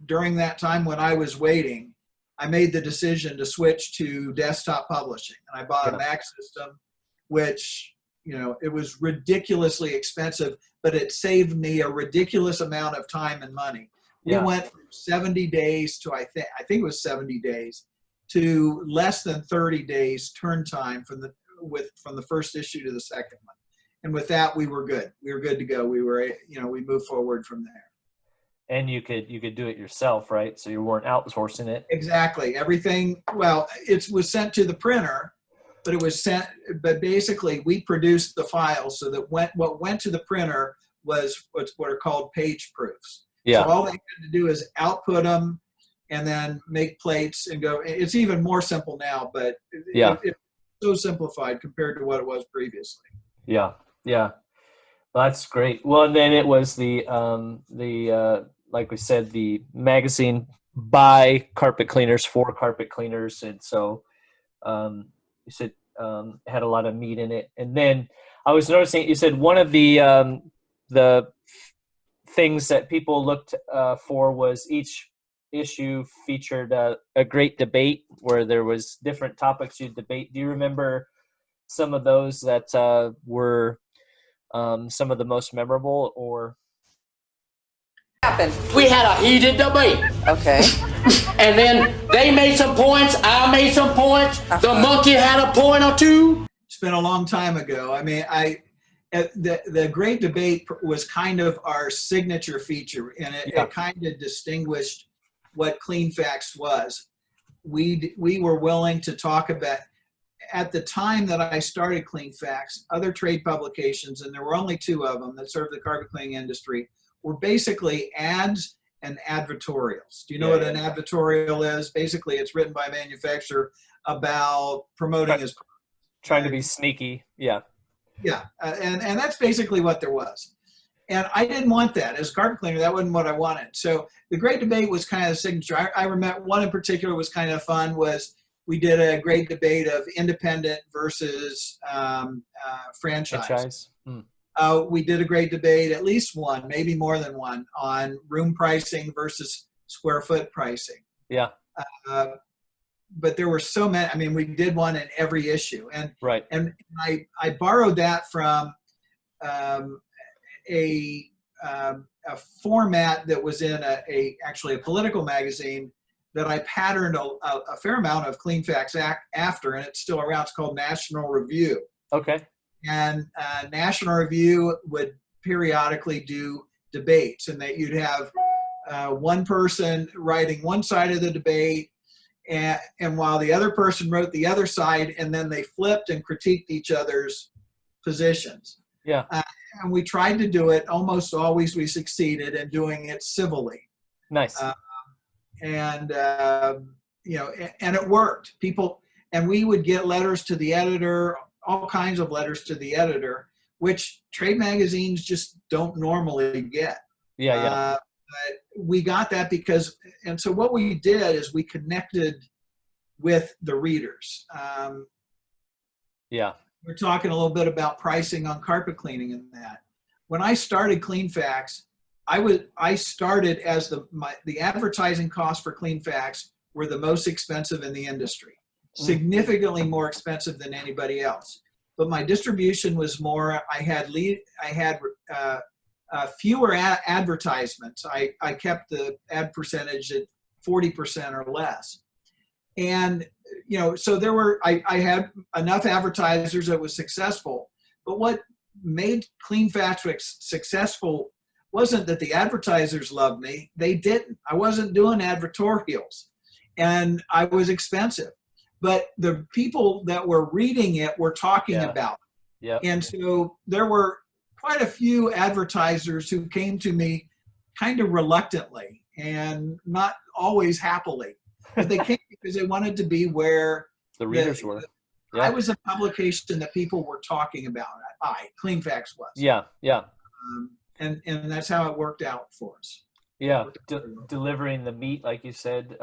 when I was waiting, I made the decision to switch to desktop publishing. And I bought a Mac system, which, it was ridiculously expensive, but it saved me a ridiculous amount of time and money. We went from 70 days to, I think it was 70 days, to less than 30 days turn time from the first issue to the second one. And with that, we were good. We were good to go. We moved forward from there. And you could do it yourself, right? So you weren't outsourcing it. Exactly. Everything. Well, it was sent to the printer, but basically we produced the files so that what went to the printer was what are called page proofs. Yeah. So all they had to do is output them and then make plates and go. It's even more simple now, but it's so simplified compared to what it was previously. Yeah. Yeah. Well, that's great. Well, and then it was the like we said, the magazine by carpet cleaners for carpet cleaners. And so you said had a lot of meat in it. And then I was noticing you said one of the things that people looked for was each issue featured a great debate where there was different topics you'd debate. Do you remember some of those that were some of the most memorable, or? We had a heated debate. Okay. And then they made some points, I made some points, the monkey had a point or two. It's been a long time ago. I mean, the great debate was kind of our signature feature, and it kind of distinguished what Cleanfax was. We were willing to talk about, at the time that I started Cleanfax, other trade publications, and there were only 2 of them that served the carpet cleaning industry, were basically ads and advertorials. Do you know what an advertorial is? Basically, it's written by a manufacturer about promoting his product. Trying to be sneaky. Yeah. Yeah, and that's basically what there was. And I didn't want that. As a carpet cleaner, that wasn't what I wanted. So the great debate was kind of the signature. I remember one in particular was kind of fun, was we did a great debate of independent versus franchise. We did a great debate, at least one, maybe more than one, on room pricing versus square foot pricing. Yeah. But there were so many. I mean, we did one in every issue, and right. And I borrowed that from a format that was in actually a political magazine that I patterned a fair amount of Cleanfax after, and it's still around. It's called National Review. Okay. And National Review would periodically do debates, and that you'd have one person writing one side of the debate, and while the other person wrote the other side, and then they flipped and critiqued each other's positions. Yeah. And we tried to do it. Almost always we succeeded in doing it civilly. Nice. And it worked. And we would get letters to the editor, all kinds of letters to the editor, which trade magazines just don't normally get. Yeah. But we got that and so what we did is we connected with the readers. Yeah. We're talking a little bit about pricing on carpet cleaning and that. When I started Cleanfax, I started as the advertising costs for Cleanfax were the most expensive in the industry, significantly more expensive than anybody else. But my distribution was more. I had fewer advertisements. I kept the ad percentage at 40% or less. And, so I had enough advertisers that was successful. But what made Cleanfax successful wasn't that the advertisers loved me. They didn't. I wasn't doing advertorials, and I was expensive. But the people that were reading it were talking about it. Yeah. And so there were quite a few advertisers who came to me kind of reluctantly and not always happily, but they came because they wanted to be where the readers were. Yeah. I was a publication that people were talking about. Cleanfax was. Yeah. And that's how it worked out for us. Yeah. Delivering the meat, like you said.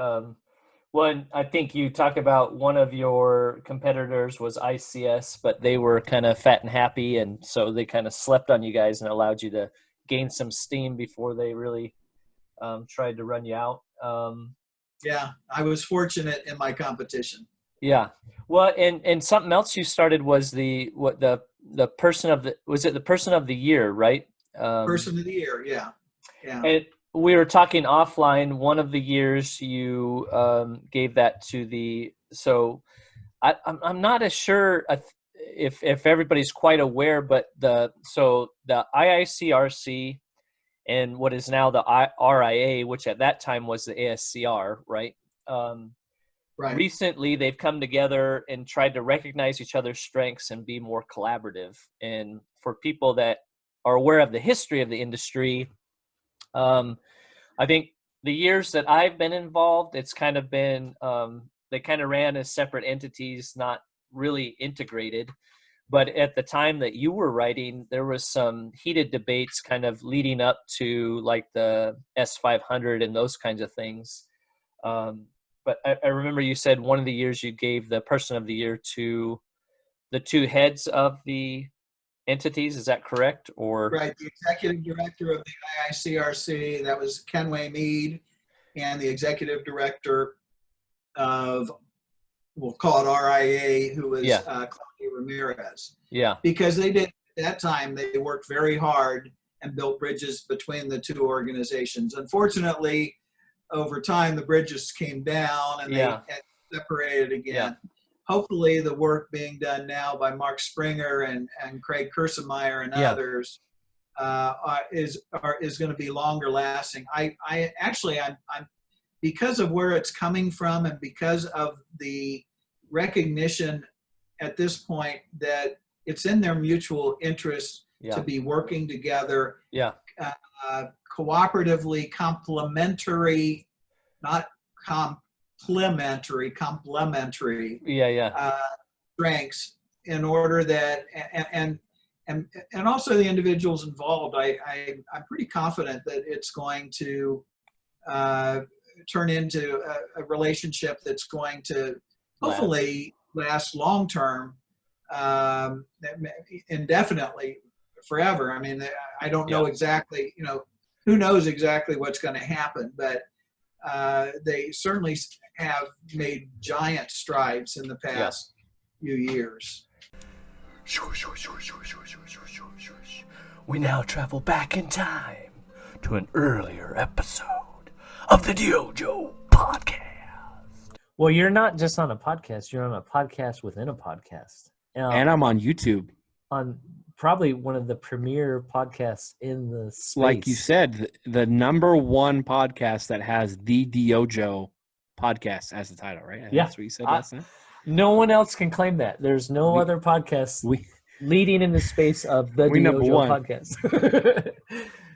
One, I think you talk about one of your competitors was ICS, but they were kind of fat and happy, and so they kind of slept on you guys and allowed you to gain some steam before they really tried to run you out. Yeah, I was fortunate in my competition. Yeah. Well, and something else you started was the person of the person of the year, right? Person of the year, yeah. And we were talking offline. One of the years you gave that to so I'm not as sure if everybody's quite aware, but the IICRC and what is now the RIA, which at that time was the ASCR, right? Right. Recently, they've come together and tried to recognize each other's strengths and be more collaborative. And for people that are aware of the history of the industry, I think the years that I've been involved, it's kind of been, they kind of ran as separate entities, not really integrated. But at the time that you were writing, there was some heated debates kind of leading up to like the S500 and those kinds of things. But I remember you said one of the years you gave the person of the year to the two heads of the entities. Is that correct? Or right, the executive director of the IICRC, that was Kenway Mead, and the executive director of, we'll call it RIA, who was Claudia Ramirez. Yeah. Because they did, that time, they worked very hard and built bridges between the two organizations. Unfortunately, over time, the bridges came down and they separated again. Yeah. Hopefully, the work being done now by Mark Springer and Craig Kersemeyer and others is going to be longer lasting. I'm because of where it's coming from and because of the recognition at this point that it's in their mutual interest to be working together, cooperatively, complementary, not complementary strengths in order that and also the individuals involved. I'm pretty confident that it's going to turn into a relationship that's going to hopefully last long term, indefinitely, forever. I mean, I don't know exactly, who knows exactly what's going to happen, but they certainly have made giant strides in the past few years. We now travel back in time to an earlier episode of the DYOJO Podcast. Well, you're not just on a podcast, you're on a podcast within a podcast. And I'm on YouTube. On probably one of the premier podcasts in the space. Like you said, the number one podcast that has the DYOJO Podcast as the title, right? That's what you said last time. No one else can claim that. There's no other podcast leading in the space of the DYOJO Podcast.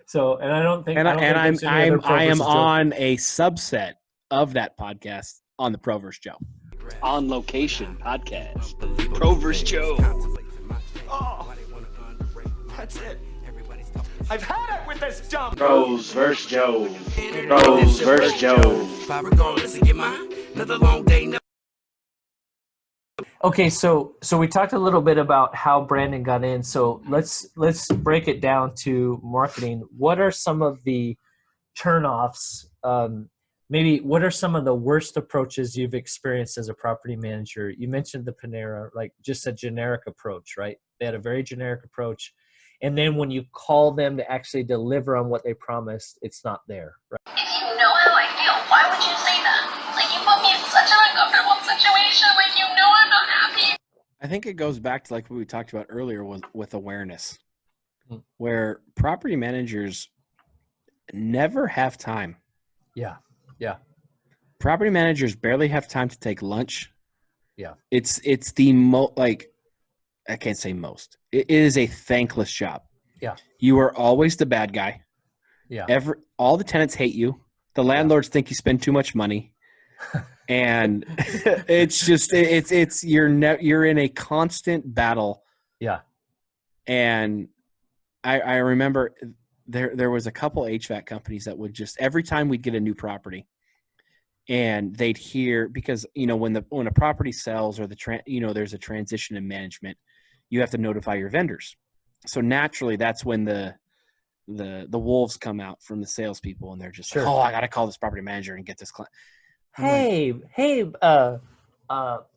So, and I don't think, I am on a subset of that podcast on the Pro vs. Joe. On Location Podcast. Pro vs. Joe. Oh, that's it. I've had it with this dumb. Pros vs. Joe. Pros vs. Joe. Okay, so we talked a little bit about how Brandon got in. So let's break it down to marketing. What are some of the turnoffs? Maybe what are some of the worst approaches you've experienced as a property manager? You mentioned the Panera, like just a generic approach, right? They had a very generic approach. And then when you call them to actually deliver on what they promised, it's not there, right? If you know how I feel, why would you say that? Like, you put me in such an uncomfortable situation. Like, you know I'm not happy. I think it goes back to like what we talked about earlier with awareness, where property managers never have time. Yeah. Property managers barely have time to take lunch. Yeah. It's the I can't say most. It is a thankless job. Yeah. You are always the bad guy. Yeah. All the tenants hate you. The landlords think you spend too much money. And it's just you're in a constant battle. Yeah. And I remember there was a couple HVAC companies that would just, every time we'd get a new property and they'd hear, because when a property sells or there's a transition in management, you have to notify your vendors. So naturally that's when the wolves come out from the salespeople and they're just like, I got to call this property manager and get this client. Hey,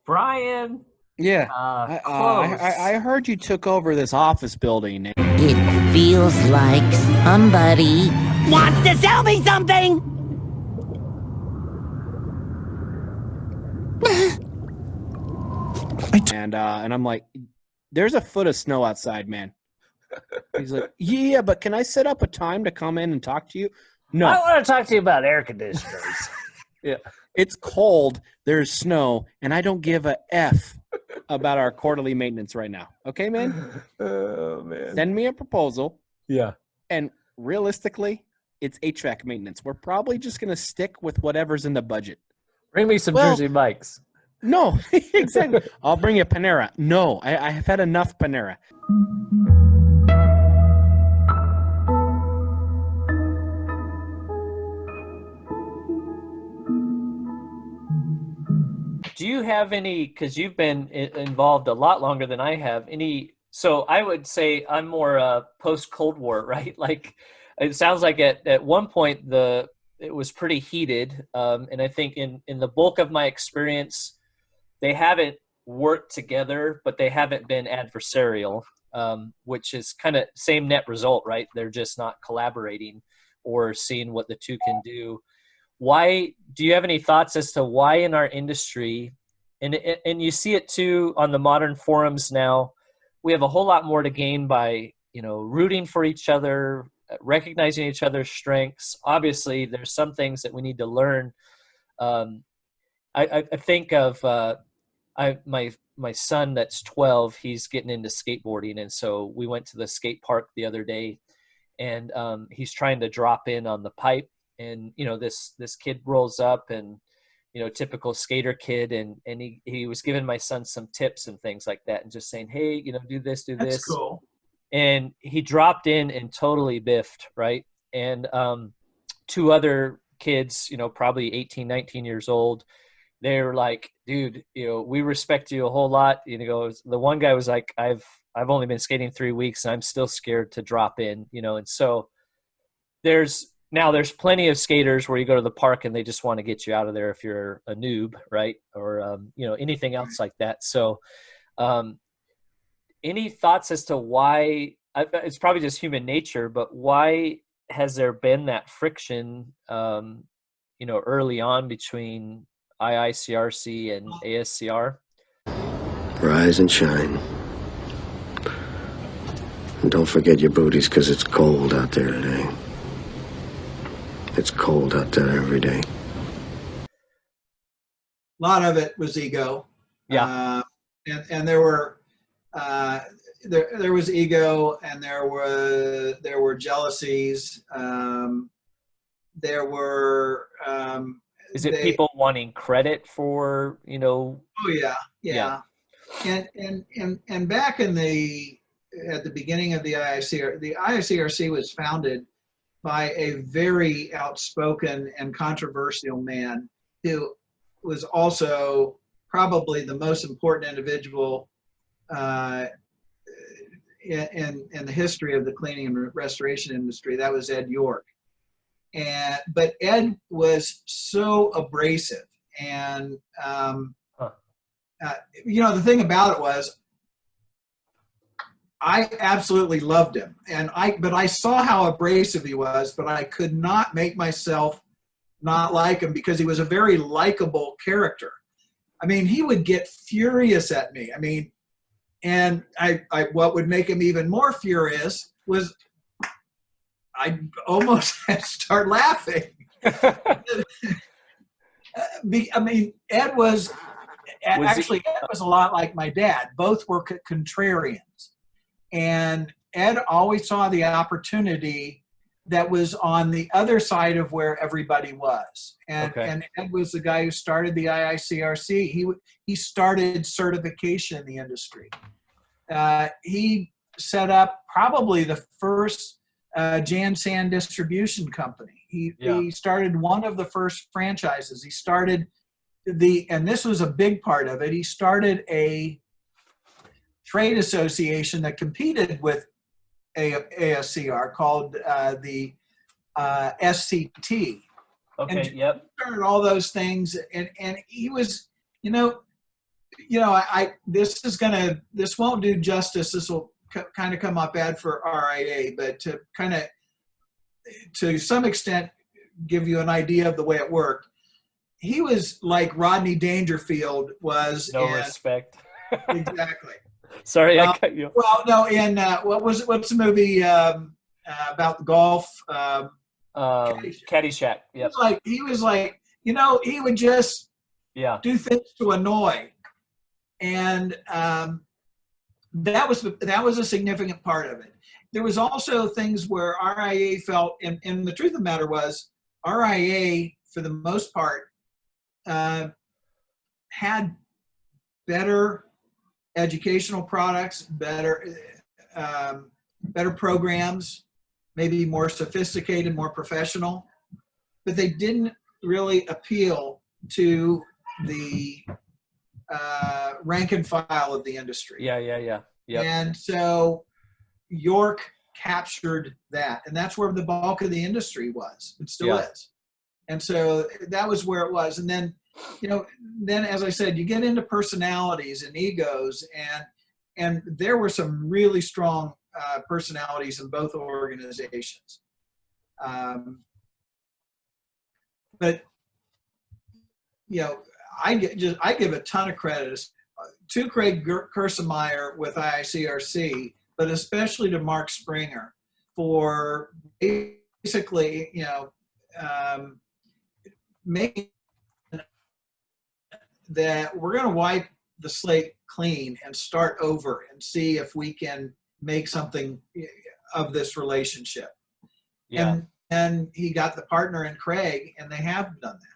Brian. Yeah. I heard you took over this office building. It feels like somebody wants to sell me something. And I'm like, there's a foot of snow outside, man. He's like, yeah, but can I set up a time to come in and talk to you? No. I want to talk to you about air conditioners. Yeah. It's cold, there's snow, and I don't give a F about our quarterly maintenance right now. Okay, man? Oh, man. Send me a proposal. Yeah. And realistically, it's HVAC maintenance. We're probably just going to stick with whatever's in the budget. Bring me some Jersey Mike's. No, exactly. I'll bring you Panera. No, I have had enough Panera. Do you have any, because you've been involved a lot longer than I have, so I would say I'm more post-Cold War, right? Like, it sounds like at one point it was pretty heated, and I think in the bulk of my experience, they haven't worked together, but they haven't been adversarial. which is kind of same net result, right? They're just not collaborating or seeing what the two can do. Why do you have any thoughts as to why in our industry, and you see it too on the modern forums now, we have a whole lot more to gain by, rooting for each other, recognizing each other's strengths. Obviously, there's some things that we need to learn. I think of my son that's 12. He's getting into skateboarding, and so we went to the skate park the other day, and he's trying to drop in on the pipe, and this kid rolls up, and typical skater kid, and he was giving my son some tips and things like that, and just saying, hey, do this, do That's this. cool. And he dropped in and totally biffed, right? And two other kids, probably 18, 19 years old, they're like, dude, we respect you a whole lot. The one guy was like, I've only been skating 3 weeks and I'm still scared to drop in, and so there's plenty of skaters where you go to the park and they just want to get you out of there if you're a noob, right? Or, anything else like that. So, any thoughts as to why? It's probably just human nature, but why has there been that friction, early on between IICRC and ASCR? Rise and shine. And don't forget your booties, because it's cold out there today. It's cold out there every day. A lot of it was ego. Yeah. And there were there was ego, and there were jealousies. There were is it people wanting credit for Oh yeah. And back at the beginning of the IICRC was founded by a very outspoken and controversial man who was also probably the most important individual in the history of the cleaning and restoration industry. That was Ed York. But Ed was so abrasive, and the thing about it was, I absolutely loved him, but I saw how abrasive he was, but I could not make myself not like him, because he was a very likable character. I mean, he would get furious at me. I mean, and what would make him even more furious was I almost had to start laughing. I mean, Ed was a lot like my dad. Both were contrarians. And Ed always saw the opportunity that was on the other side of where everybody was. And Ed was the guy who started the IICRC. He started certification in the industry. He set up probably the first Jan Sand distribution company. He started one of the first franchises. He started and this was a big part of it, he started a trade association that competed with ASCR called the SCT. Okay, and yep. Started all those things, and he was, this won't do justice. This will kind of come up bad for RIA, but to some extent give you an idea of the way it worked. He was like Rodney Dangerfield was. No respect. Exactly. Sorry, I cut you. Well, no, in what's the movie about the golf? Caddyshack. Yep. He was like, he would just do things to annoy, and that was a significant part of it. There was also things where RIA felt, and the truth of the matter was, RIA for the most part had better educational products, better programs, maybe more sophisticated, more professional, but they didn't really appeal to the rank and file of the industry. Yeah. Yep. And so York captured that, and that's where the bulk of the industry was. It still is. And so that was where it was. And then, then as I said, you get into personalities and egos, and and there were some really strong personalities in both organizations. But I give a ton of credit to Craig Kersemeyer with IICRC, but especially to Mark Springer for basically, making that we're going to wipe the slate clean and start over and see if we can make something of this relationship. Yeah. And he got the partner in Craig, and they have done that.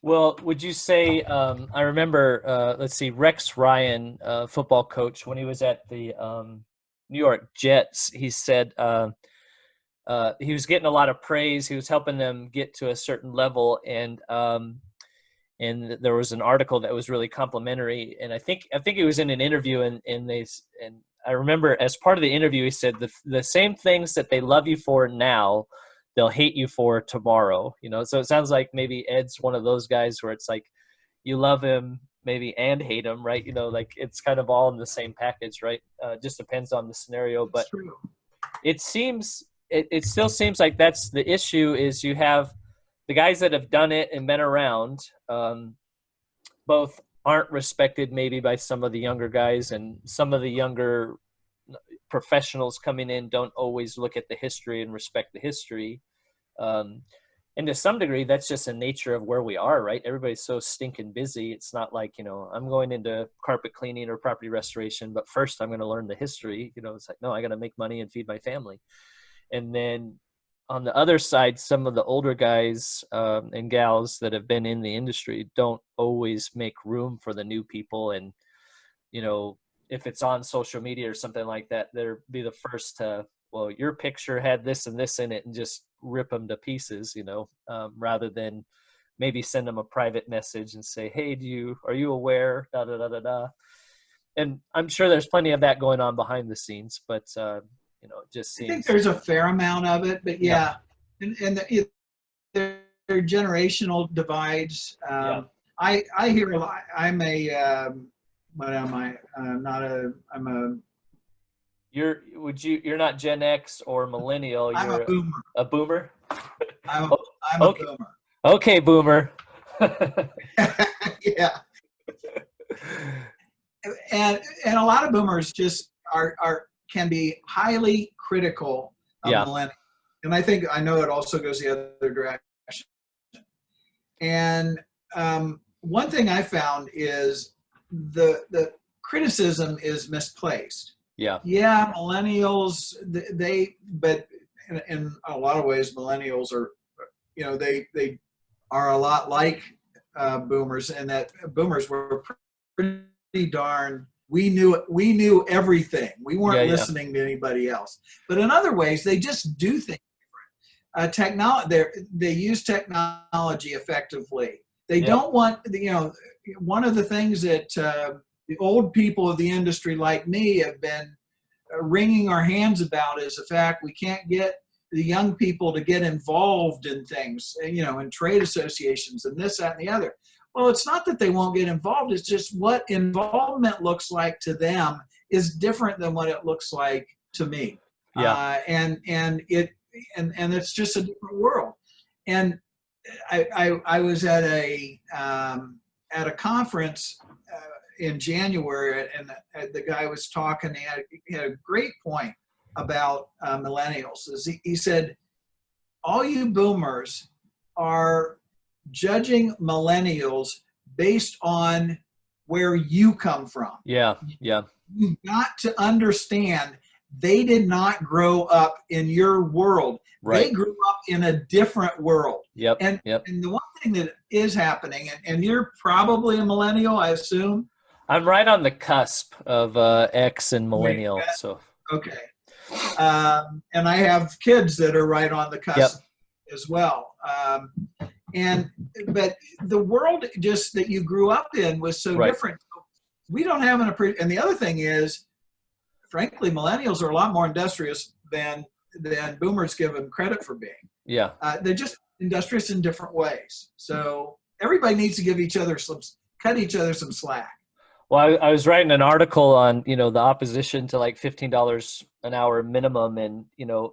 Well, would you say, I remember, Rex Ryan, football coach, when he was at the New York Jets, he said he was getting a lot of praise. He was helping them get to a certain level, and there was an article that was really complimentary. And I think he was in an interview, and I remember as part of the interview, he said the same things that they love you for now, they'll hate you for tomorrow. So it sounds like maybe Ed's one of those guys where it's like you love him maybe and hate him, right? Like it's kind of all in the same package, right? Just depends on the scenario. But it still seems like that's the issue, is you have the guys that have done it and been around, both aren't respected maybe by some of the younger guys, and some of the younger professionals coming in don't always look at the history and respect the history. And to some degree, that's just the nature of where we are, right? Everybody's so stinking busy. It's not like, I'm going into carpet cleaning or property restoration, but first I'm going to learn the history. It's like, no, I got to make money and feed my family. And then on the other side, some of the older guys and gals that have been in the industry don't always make room for the new people. And, if it's on social media or something like that, they'll be the first to, well, your picture had this and this in it, and just rip them to pieces, rather than maybe send them a private message and say, hey, are you aware, da, da, da, da, da. And I'm sure there's plenty of that going on behind the scenes, but, it just seems. I think there's a fair amount of it, but yeah. And there are generational divides. I hear a lot. I'm a, what am I? You're not Gen X or millennial. I'm You're a boomer. A boomer? I'm a boomer. Okay, boomer. Yeah. And a lot of boomers just can be highly critical of millennials. And I know it also goes the other direction. And one thing I found is the criticism is misplaced. Yeah. Yeah, millennials, but in a lot of ways, millennials are, they are a lot like boomers, and that boomers were pretty darn. We knew everything. We weren't listening to anybody else. But in other ways, they just do things different. They use technology effectively. They don't want, one of the things that the old people of the industry like me have been wringing our hands about is the fact we can't get the young people to get involved in things, in trade associations and this, that, and the other. Well, it's not that they won't get involved. It's just what involvement looks like to them is different than what it looks like to me. Yeah. And it's just a different world. And I was at a conference in January, and the guy was talking. He had a great point about millennials. He said, all you boomers are judging millennials based on where you come from. Yeah. You've got to understand they did not grow up in your world. Right. They grew up in a different world. Yep. And the one thing that is happening, and you're probably a millennial, I assume. I'm right on the cusp of X and millennial. So okay. And I have kids that are right on the cusp as well. But the world just that you grew up in was so different. We don't have and the other thing is, frankly, millennials are a lot more industrious than boomers give them credit for being. Yeah. They're just industrious in different ways. So everybody needs to give cut each other some slack. Well, I was writing an article on, the opposition to like $15 an hour minimum. And,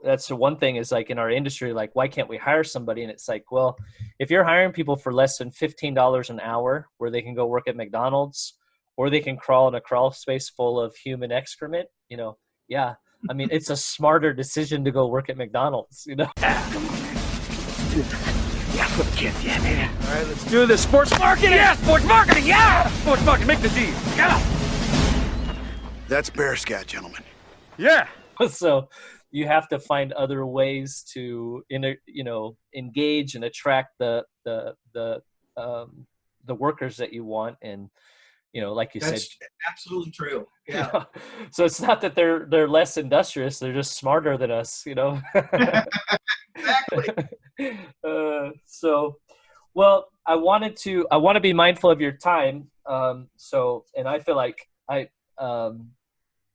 that's the one thing is like in our industry, like, why can't we hire somebody? And it's like, well, if you're hiring people for less than $15 an hour where they can go work at McDonald's or they can crawl in a crawl space full of human excrement, yeah. I mean, it's a smarter decision to go work at McDonald's, Yeah, baby. All right, let's do this. Sports marketing. Yeah, sports marketing. Yeah, sports marketing. Make the deal. Yeah. That's bear scat, gentlemen. Yeah. So you have to find other ways to, engage and attract the workers that you want. And, like you said, that's absolutely true. Yeah. So it's not that they're less industrious; they're just smarter than us. Exactly. Well, I want to be mindful of your time. And I feel like I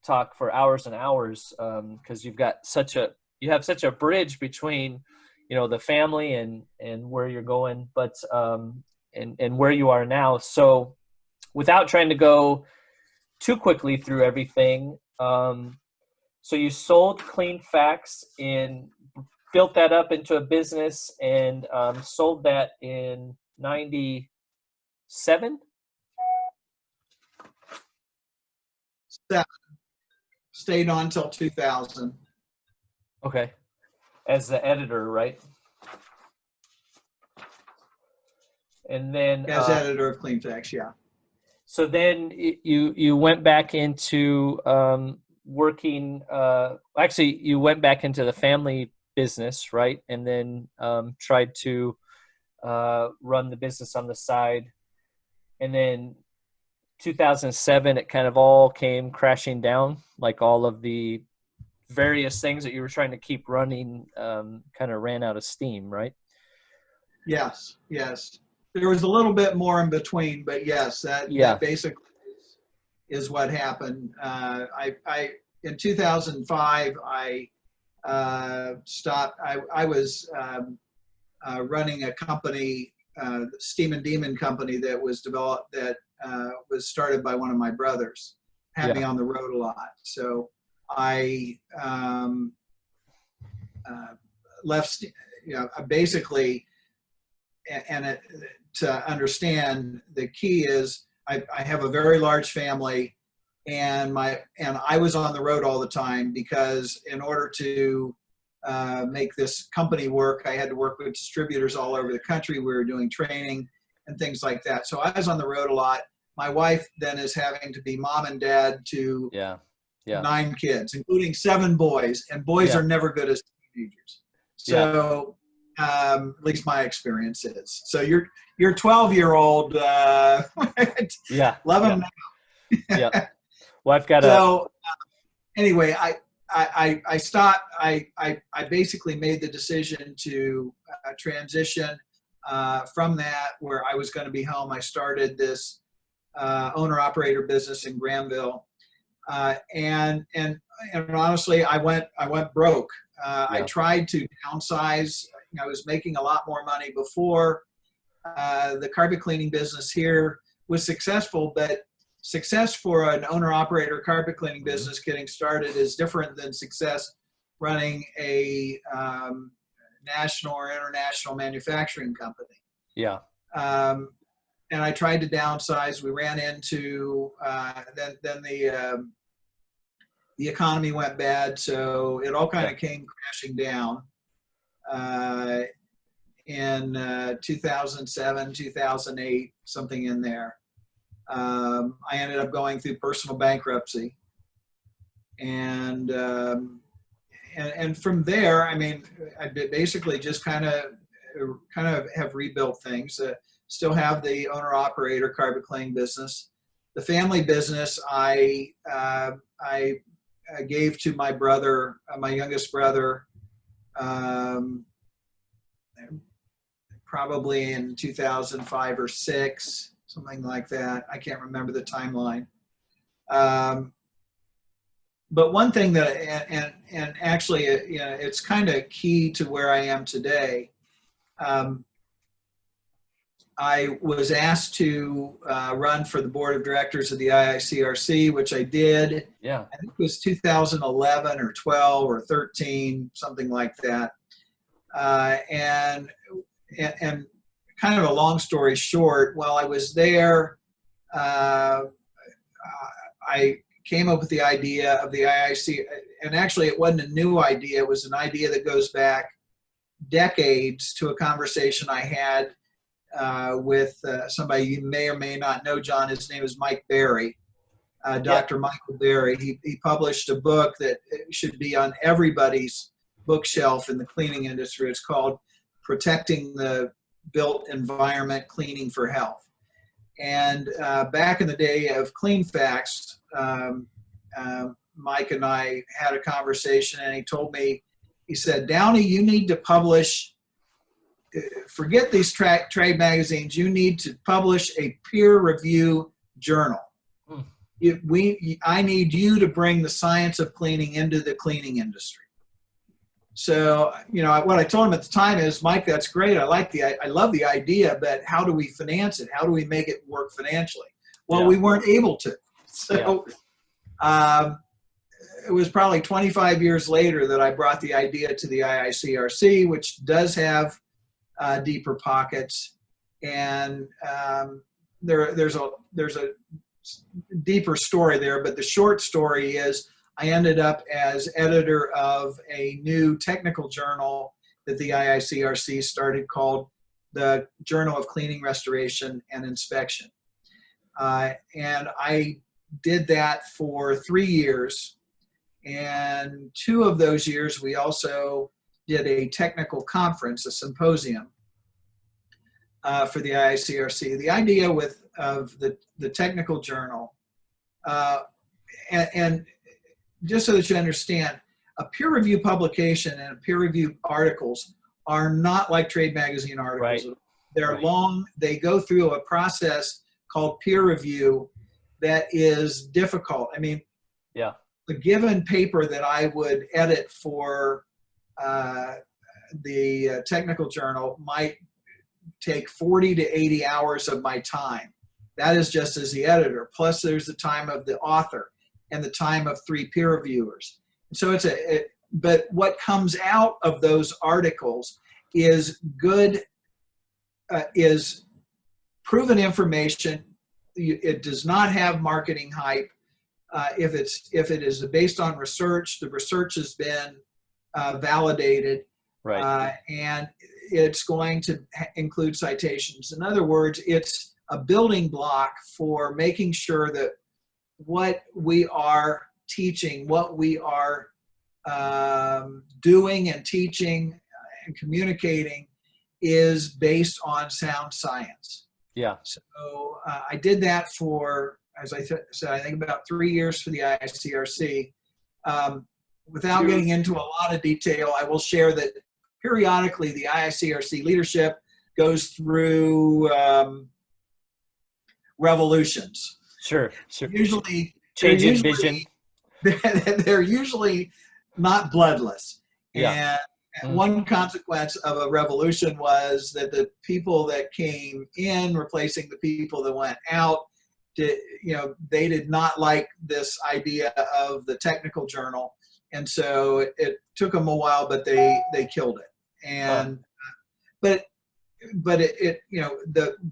talk for hours and hours because you have such a bridge between, the family and where you're going, but and where you are now. So without trying to go too quickly through everything, so you sold Cleanfax built that up into a business and sold that in 97? Stayed on till 2000. Okay. As the editor, right? And then as editor of Cleanfax, yeah. So then you went back into working. Actually, you went back into the family business, right? And then tried to run the business on the side. And then 2007, it kind of all came crashing down, like all of the various things that you were trying to keep running kind of ran out of steam, right? Yes. There was a little bit more in between, but yes, that basically is what happened. In 2005, I stopped. I was running a company, Steam and Demon company that was developed, that was started by one of my brothers. Had me on the road a lot, so I left. Basically, and to understand, the key is I have a very large family. And I was on the road all the time because in order to make this company work, I had to work with distributors all over the country. We were doing training and things like that. So I was on the road a lot. My wife then is having to be mom and dad to 9 kids, including 7 boys. And boys are never good as teenagers. So at least my experience is. So your 12-year-old, love him now. Yeah. Well, I've got anyway, I stopped. I basically made the decision to transition from that, where I was going to be home. I started this owner-operator business in Granville, and honestly, I went broke. I tried to downsize. I was making a lot more money before. The carpet cleaning business here was successful, but success for an owner-operator carpet cleaning business getting started is different than success running a national or international manufacturing company. Yeah. And I tried to downsize. We ran into then the economy went bad, so it all kind of came crashing down in 2007, 2008, something in there. I ended up going through personal bankruptcy, and from there, I mean, I basically just kind of have rebuilt things. Still have the owner-operator carpet cleaning business. The family business I gave to my brother, my youngest brother, probably in 2005 or 6. Something like that. I can't remember the timeline. But one thing that, and actually, it's kind of key to where I am today. I was asked to run for the board of directors of the IICRC, which I did. Yeah. I think it was 2011 or 12 or 13, something like that. And kind of a long story short, while I was there, I came up with the idea of the IIC, and actually it wasn't a new idea. It was an idea that goes back decades to a conversation I had with somebody you may or may not know, John. His name is Mike Berry, Dr. Michael Berry. He published a book that should be on everybody's bookshelf in the cleaning industry. It's called Protecting the Built Environment, Cleaning for Health. And back in the day of Cleanfax, Mike and I had a conversation, and he told me, he said, Downey, you need to publish, forget these trade magazines, you need to publish a peer review journal. I need you to bring the science of cleaning into the cleaning industry. So, what I told him at the time is, Mike, that's great. I love the idea, but how do we finance it? How do we make it work financially? Well, we weren't able to. So it was probably 25 years later that I brought the idea to the IICRC, which does have deeper pockets. And there's a deeper story there, but the short story is I ended up as editor of a new technical journal that the IICRC started called the Journal of Cleaning, Restoration and Inspection. And I did that for 3 years. And 2 of those years, we also did a technical conference, a symposium for the IICRC. The idea of the technical journal, and just so that you understand, a peer review publication and peer review articles are not like trade magazine articles. Right. They're long, they go through a process called peer review that is difficult. I mean, a given paper that I would edit for the technical journal might take 40 to 80 hours of my time. That is just as the editor. Plus there's the time of the author and the time of 3 peer reviewers. So but what comes out of those articles is good, is proven information. It does not have marketing hype. If it is based on research, the research has been validated, right. And it's going to include citations. In other words, it's a building block for making sure that what we are teaching, what we are doing and teaching and communicating is based on sound science. Yeah. So I did that for, as I said, I think about 3 years for the IICRC. Without getting into a lot of detail, I will share that periodically the IICRC leadership goes through revolutions. Sure. Usually, change in vision. They're usually not bloodless. Yeah. And one consequence of a revolution was that the people that came in, replacing the people that went out, they did not like this idea of the technical journal. And so it took them a while, but they killed it. And, but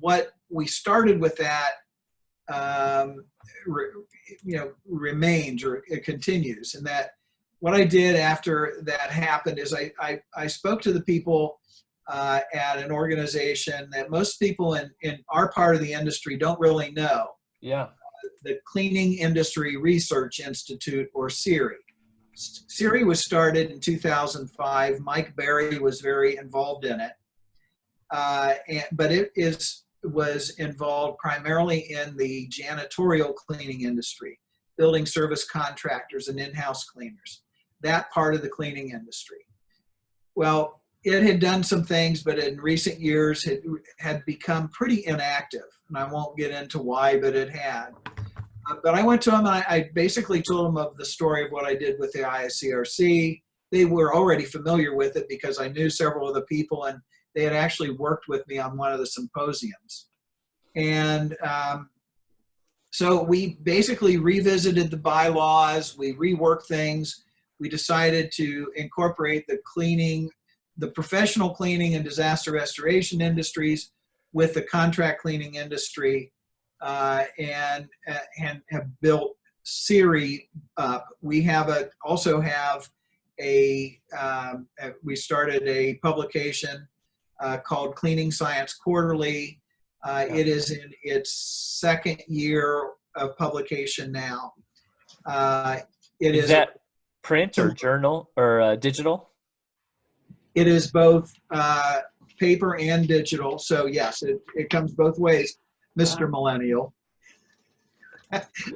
what we started with that, remains, or it continues. And that what I did after that happened is I spoke to the people at an organization that most people in our part of the industry don't really know. Yeah. The Cleaning Industry Research Institute, or CIRI. CIRI was started in 2005. Mike Berry was very involved in it. But it was involved primarily in the janitorial cleaning industry, building service contractors and in-house cleaners, that part of the cleaning industry. Well, it had done some things, but in recent years it had become pretty inactive. And I won't get into why, but it had. But I went to them and I basically told them of the story of what I did with the IICRC. They were already familiar with it because I knew several of the people, and They had actually worked with me on one of the symposiums. And so we basically revisited the bylaws, we reworked things. We decided to incorporate the professional cleaning and disaster restoration industries with the contract cleaning industry, and have built CIRI up. We also have we started a publication called Cleaning Science Quarterly. It is in its second year of publication now. Is that print or journal or digital? It is both paper and digital. So yes, it comes both ways, Mr. Millennial.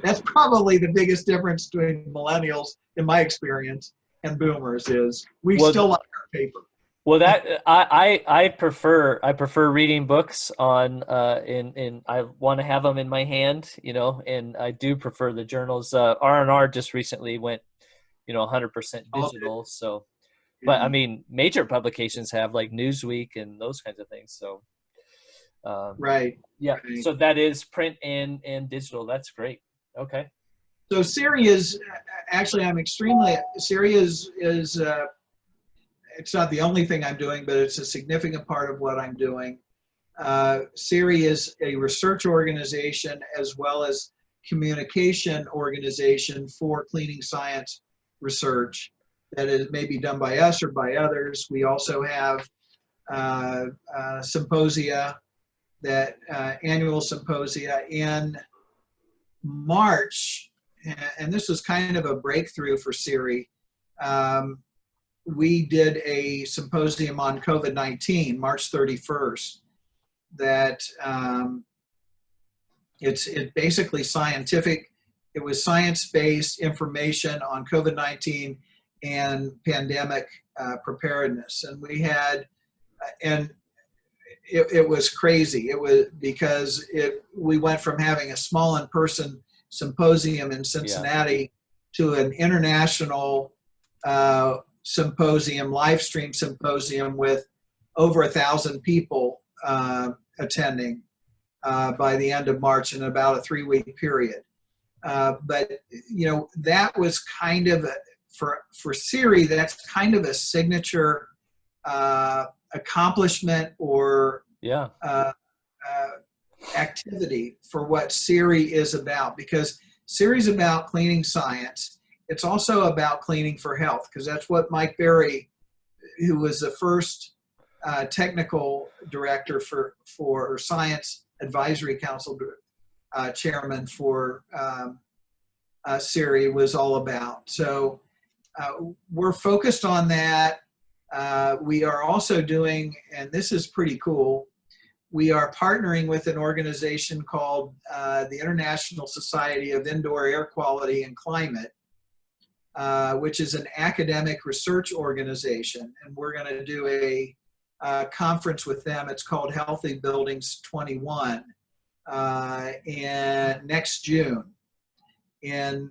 That's probably the biggest difference between millennials, in my experience, and boomers is we still like our paper. Well, that I prefer reading books on I want to have them in my hand, and I do prefer the journals. R&R just recently went, 100% digital. So, but I mean, major publications have like Newsweek and those kinds of things. So, right. Yeah. Right. So that is print and digital. That's great. Okay. So CIRI is actually, CIRI is it's not the only thing I'm doing, but it's a significant part of what I'm doing. CIRI is a research organization as well as communication organization for cleaning science research that is maybe done by us or by others. We also have symposia, annual symposia in March, and this was kind of a breakthrough for CIRI. We did a symposium on COVID-19, March 31st, that it's basically scientific. It was science-based information on COVID-19 and pandemic preparedness. And we had, and it was crazy. It was because we went from having a small in-person symposium in Cincinnati to an international symposium, live stream symposium with over 1,000 people attending by the end of March in about a 3-week period. But that was kind of for CIRI, that's kind of a signature accomplishment or activity for what CIRI is about, because CIRI is about cleaning science. It's also about cleaning for health, because that's what Mike Berry, who was the first technical director for Science Advisory Council chairman for CIRI, was all about. So we're focused on that. We are also doing, and this is pretty cool, we are partnering with an organization called the International Society of Indoor Air Quality and Climate, which is an academic research organization. And we're going to do a conference with them. It's called Healthy Buildings 21 and next June. And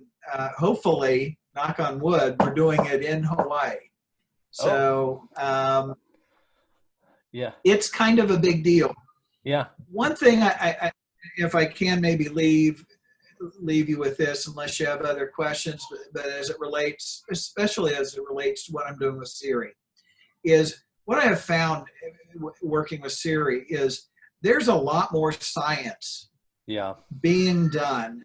hopefully, knock on wood, we're doing it in Hawaii. So it's kind of a big deal. Yeah. One thing I if I can maybe leave you with this, unless you have other questions, but as it relates, especially as it relates to what I'm doing with CIRI, is what I have found working with CIRI is there's a lot more science being done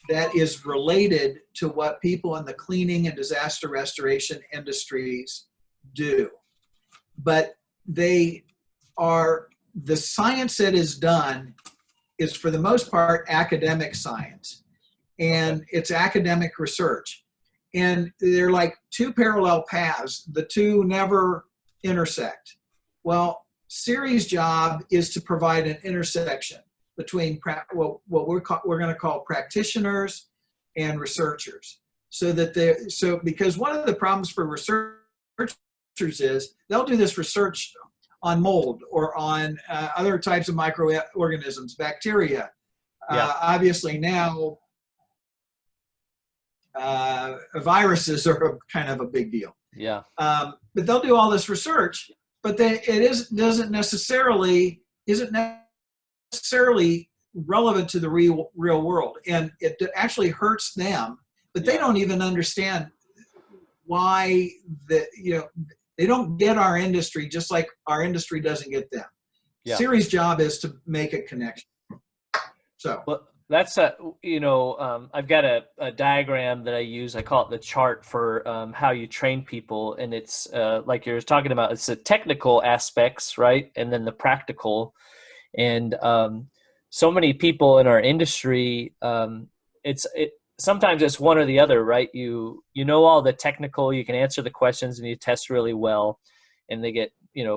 that is related to what people in the cleaning and disaster restoration industries do. But the science that is done is for the most part academic science, and it's academic research. And they're like two parallel paths. The two never intersect. Well, CIRI's job is to provide an intersection between what we're going to call practitioners and researchers. Because one of the problems for researchers is they'll do this research on mold or on other types of microorganisms, bacteria. Obviously now, viruses are kind of a big deal. Yeah. But they'll do all this research, but isn't necessarily relevant to the real world, and it actually hurts them. But they don't even understand why they don't get our industry, just like our industry doesn't get them. Yeah. CIRI's job is to make a connection. So well, that's I've got a diagram that I use. I call it the chart for how you train people, and it's like you were talking about. It's the technical aspects, right, and then the practical. And so many people in our industry, sometimes it's one or the other, right? You know all the technical, you can answer the questions, and you test really well, and they get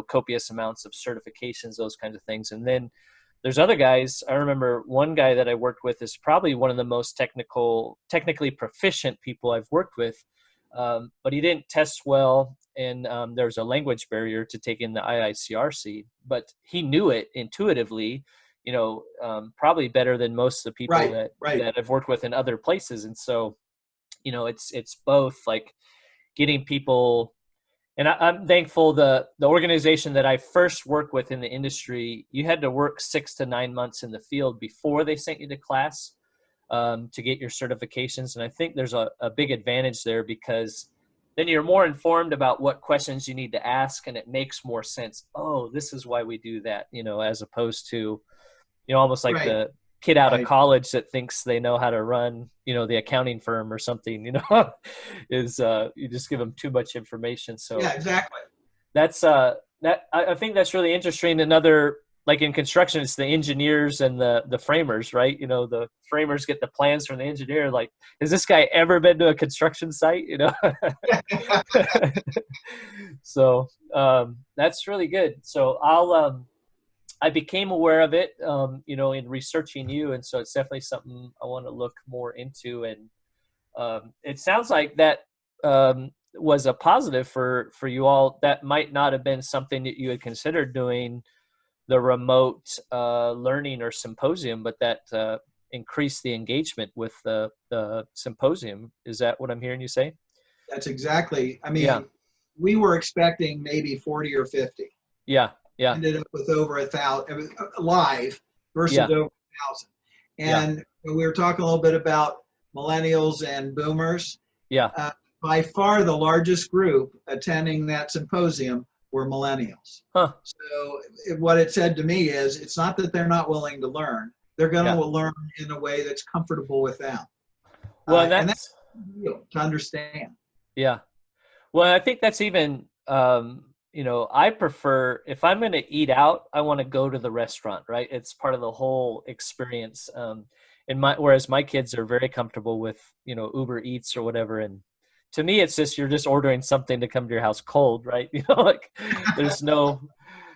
copious amounts of certifications, those kinds of things. And then there's other guys. I remember one guy that I worked with is probably one of the most technically proficient people I've worked with, but he didn't test well, and there's a language barrier to taking the IICRC, but he knew it intuitively, probably better than most of the people that I've worked with in other places. And so, it's both like getting people. And I'm thankful the organization that I first worked with in the industry, you had to work 6 to 9 months in the field before they sent you to class to get your certifications. And I think there's a big advantage there, because then you're more informed about what questions you need to ask, and it makes more sense. Oh, this is why we do that, as opposed to, almost like the kid out of college that thinks they know how to run, the accounting firm or something, is you just give them too much information. So yeah, exactly. That's I think that's really interesting. Another, like in construction, it's the engineers and the framers, right? The framers get the plans from the engineer. Like, has this guy ever been to a construction site? So that's really good. So I became aware of it, in researching you. And so it's definitely something I want to look more into. And it sounds like that was a positive for you all. That might not have been something that you had considered doing, the remote learning or symposium, but that increased the engagement with the symposium. Is that what I'm hearing you say? That's exactly. I mean, we were expecting maybe 40 or 50. Yeah. Yeah. Ended up with over 1,000 live versus over 1,000. And we were talking a little bit about millennials and boomers. Yeah. By far the largest group attending that symposium were millennials. Huh. So what it said to me is, it's not that they're not willing to learn. They're going to learn in a way that's comfortable with them. Well, and that's to understand. Yeah. Well, I think that's even, I prefer, if I'm going to eat out, I want to go to the restaurant, right? It's part of the whole experience. Whereas my kids are very comfortable with, Uber Eats or whatever. And to me, it's just, you're just ordering something to come to your house cold, right? There's no,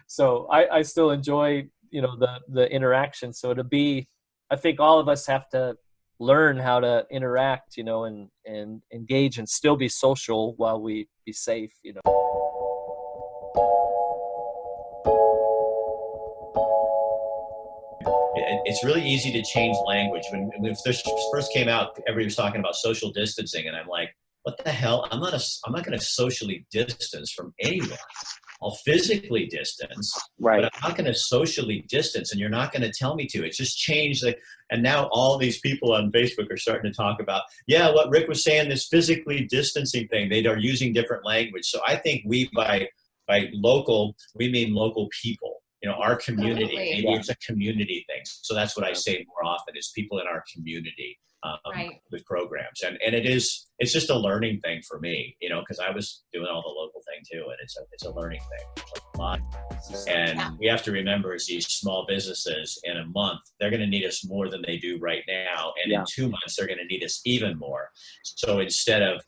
so I still enjoy, the interaction. So I think all of us have to learn how to interact, and engage and still be social while we be safe, It's really easy to change language. When this first came out, everybody was talking about social distancing, and I'm like, what the hell? I'm not going to socially distance from anyone. I'll physically distance, but I'm not going to socially distance, and you're not going to tell me to. It's just changed. And now all these people on Facebook are starting to talk about, what Rick was saying, this physically distancing thing. They are using different language. So I think we, by local, we mean local people. Our community. Maybe it's a community thing. So that's what I say more often, is people in our community with programs. And it's just a learning thing for me, because I was doing all the local thing too. And it's a learning thing. It's a lot. And we have to remember, as these small businesses, in a month, they're going to need us more than they do right now. And in 2 months, they're going to need us even more. So instead of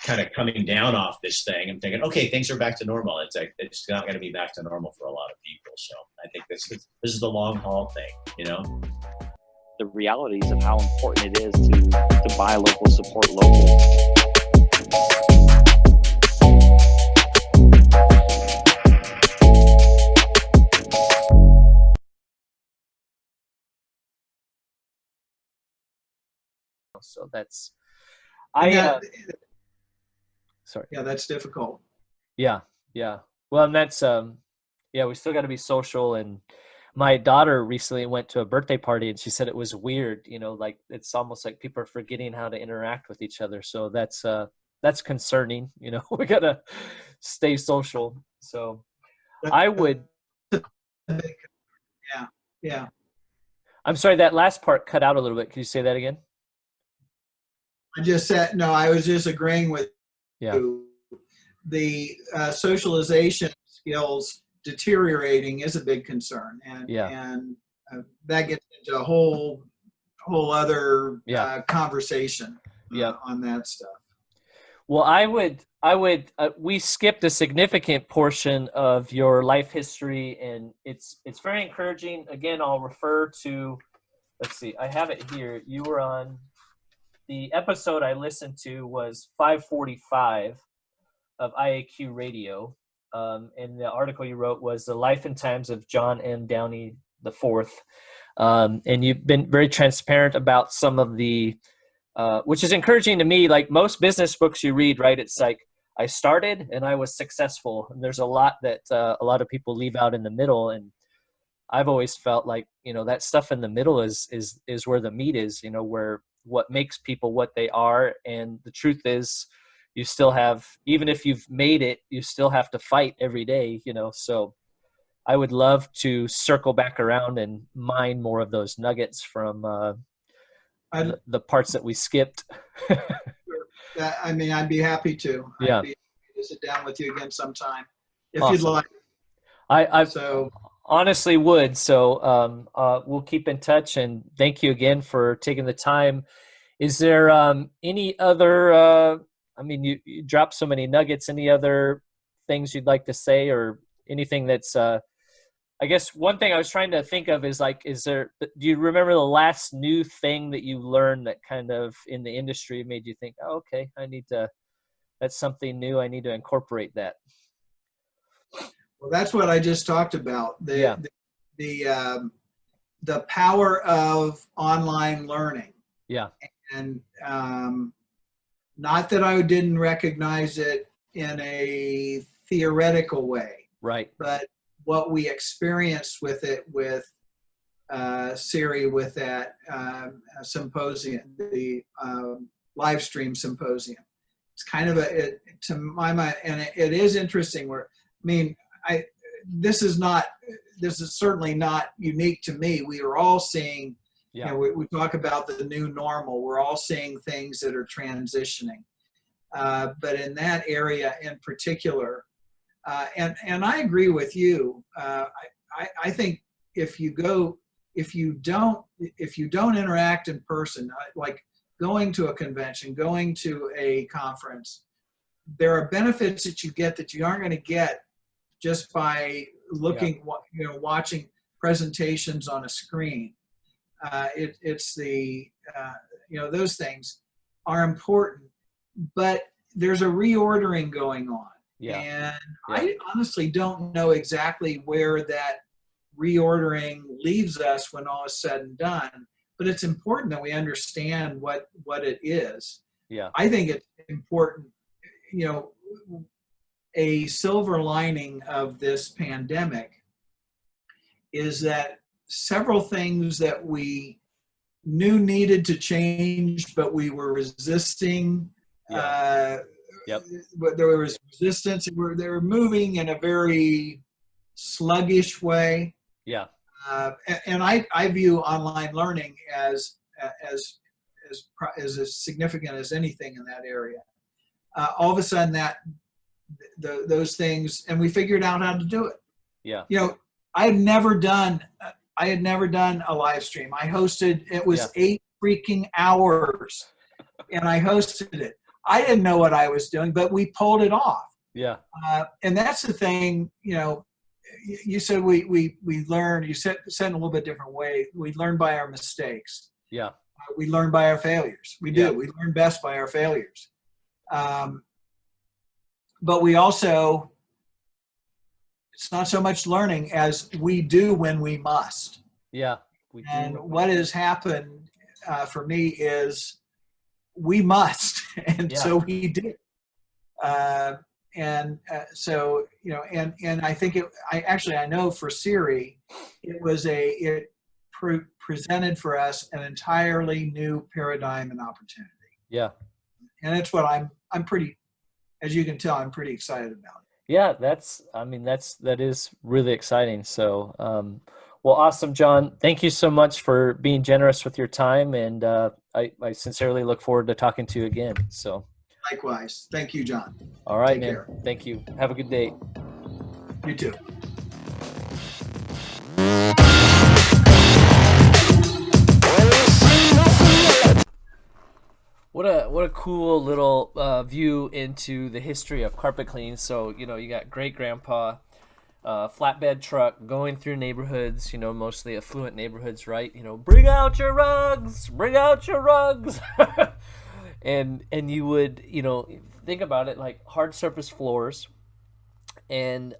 kind of coming down off this thing and thinking, okay, things are back to normal. It's not going to be back to normal for a lot of people. So I think this is the long haul thing, The realities of how important it is to buy local, support local. So that's, sorry. Yeah, that's difficult. Yeah. Well, and that's yeah, we still got to be social. And my daughter recently went to a birthday party, and she said it was weird. Like it's almost like people are forgetting how to interact with each other. So that's concerning. We gotta stay social. So I would. Yeah. I'm sorry, that last part cut out a little bit. Can you say that again? I just said, no, I was just agreeing with you. The socialization skills deteriorating is a big concern. And that gets into a whole other conversation on that stuff. Well, I would, we skipped a significant portion of your life history, and it's very encouraging. Again, I'll refer to, let's see, I have it here. You were on, the episode I listened to was 545 of IAQ Radio. And the article you wrote was The Life and Times of John M. Downey IV. And you've been very transparent about some of the, which is encouraging to me. Like most business books you read, right? It's like, I started and I was successful. And there's a lot that a lot of people leave out in the middle. And I've always felt like, that stuff in the middle is where the meat is, where what makes people what they are. And the truth is, you still have, even if you've made it, you still have to fight every day, so I would love to circle back around and mine more of those nuggets from the parts that we skipped. I'd be happy to. Yeah. I'd be happy to sit down with you again sometime if Awesome. you'd like. I honestly would. So we'll keep in touch, and thank you again for taking the time. Is there any other, you dropped so many nuggets, any other things you'd like to say, or anything that's, I guess one thing I was trying to think of is like, do you remember the last new thing that you learned that kind of in the industry made you think, oh, okay, that's something new. I need to incorporate that. Well, that's what I just talked about. The power of online learning. Yeah. And not that I didn't recognize it in a theoretical way. Right. But what we experienced with it with CIRI, with that symposium, the live stream symposium. It's kind of to my mind, and it is interesting this is certainly not unique to me. We are all seeing, we talk about the new normal. We're all seeing things that are transitioning. But in that area in particular, and I agree with you. I think if you don't interact in person, like going to a convention, going to a conference, there are benefits that you get that you aren't going to get just by looking, watching presentations on a screen. It's those things are important, but there's a reordering going on. And I honestly don't know exactly where that reordering leaves us when all is said and done, but it's important that we understand what it is. Yeah. I think it's important, a silver lining of this pandemic is that several things that we knew needed to change, but we were resisting. But there was resistance. They were moving in a very sluggish way. Yeah. And I view online learning as significant as anything in that area. All of a sudden, those things, and we figured out how to do it. Yeah. I had never done a live stream. I hosted. It was 8 freaking hours, and I hosted it. I didn't know what I was doing, but we pulled it off. Yeah. And that's the thing, you said we learn, you said it in a little bit different way. We learn by our mistakes. Yeah. We learn by our failures. We do. We learn best by our failures. But we also, it's not so much learning as we do when we must. Yeah. And what has happened for me is we must. And so we did. So, you know, and I think I know for CIRI, it presented for us an entirely new paradigm and opportunity. Yeah. And it's what I'm pretty, as you can tell, I'm pretty excited about. Yeah, that is really exciting. So, well, awesome, John. Thank you so much for being generous with your time, and I sincerely look forward to talking to you again. So, likewise. Thank you, John. All right, Take man. care. Thank you. Have a good day. You too. What a cool little view into the history of carpet cleaning. So, you know, you got great grandpa, flatbed truck going through neighborhoods, you know, mostly affluent neighborhoods, right? You know, bring out your rugs, bring out your rugs. and you would, you know, think about it like hard surface floors, and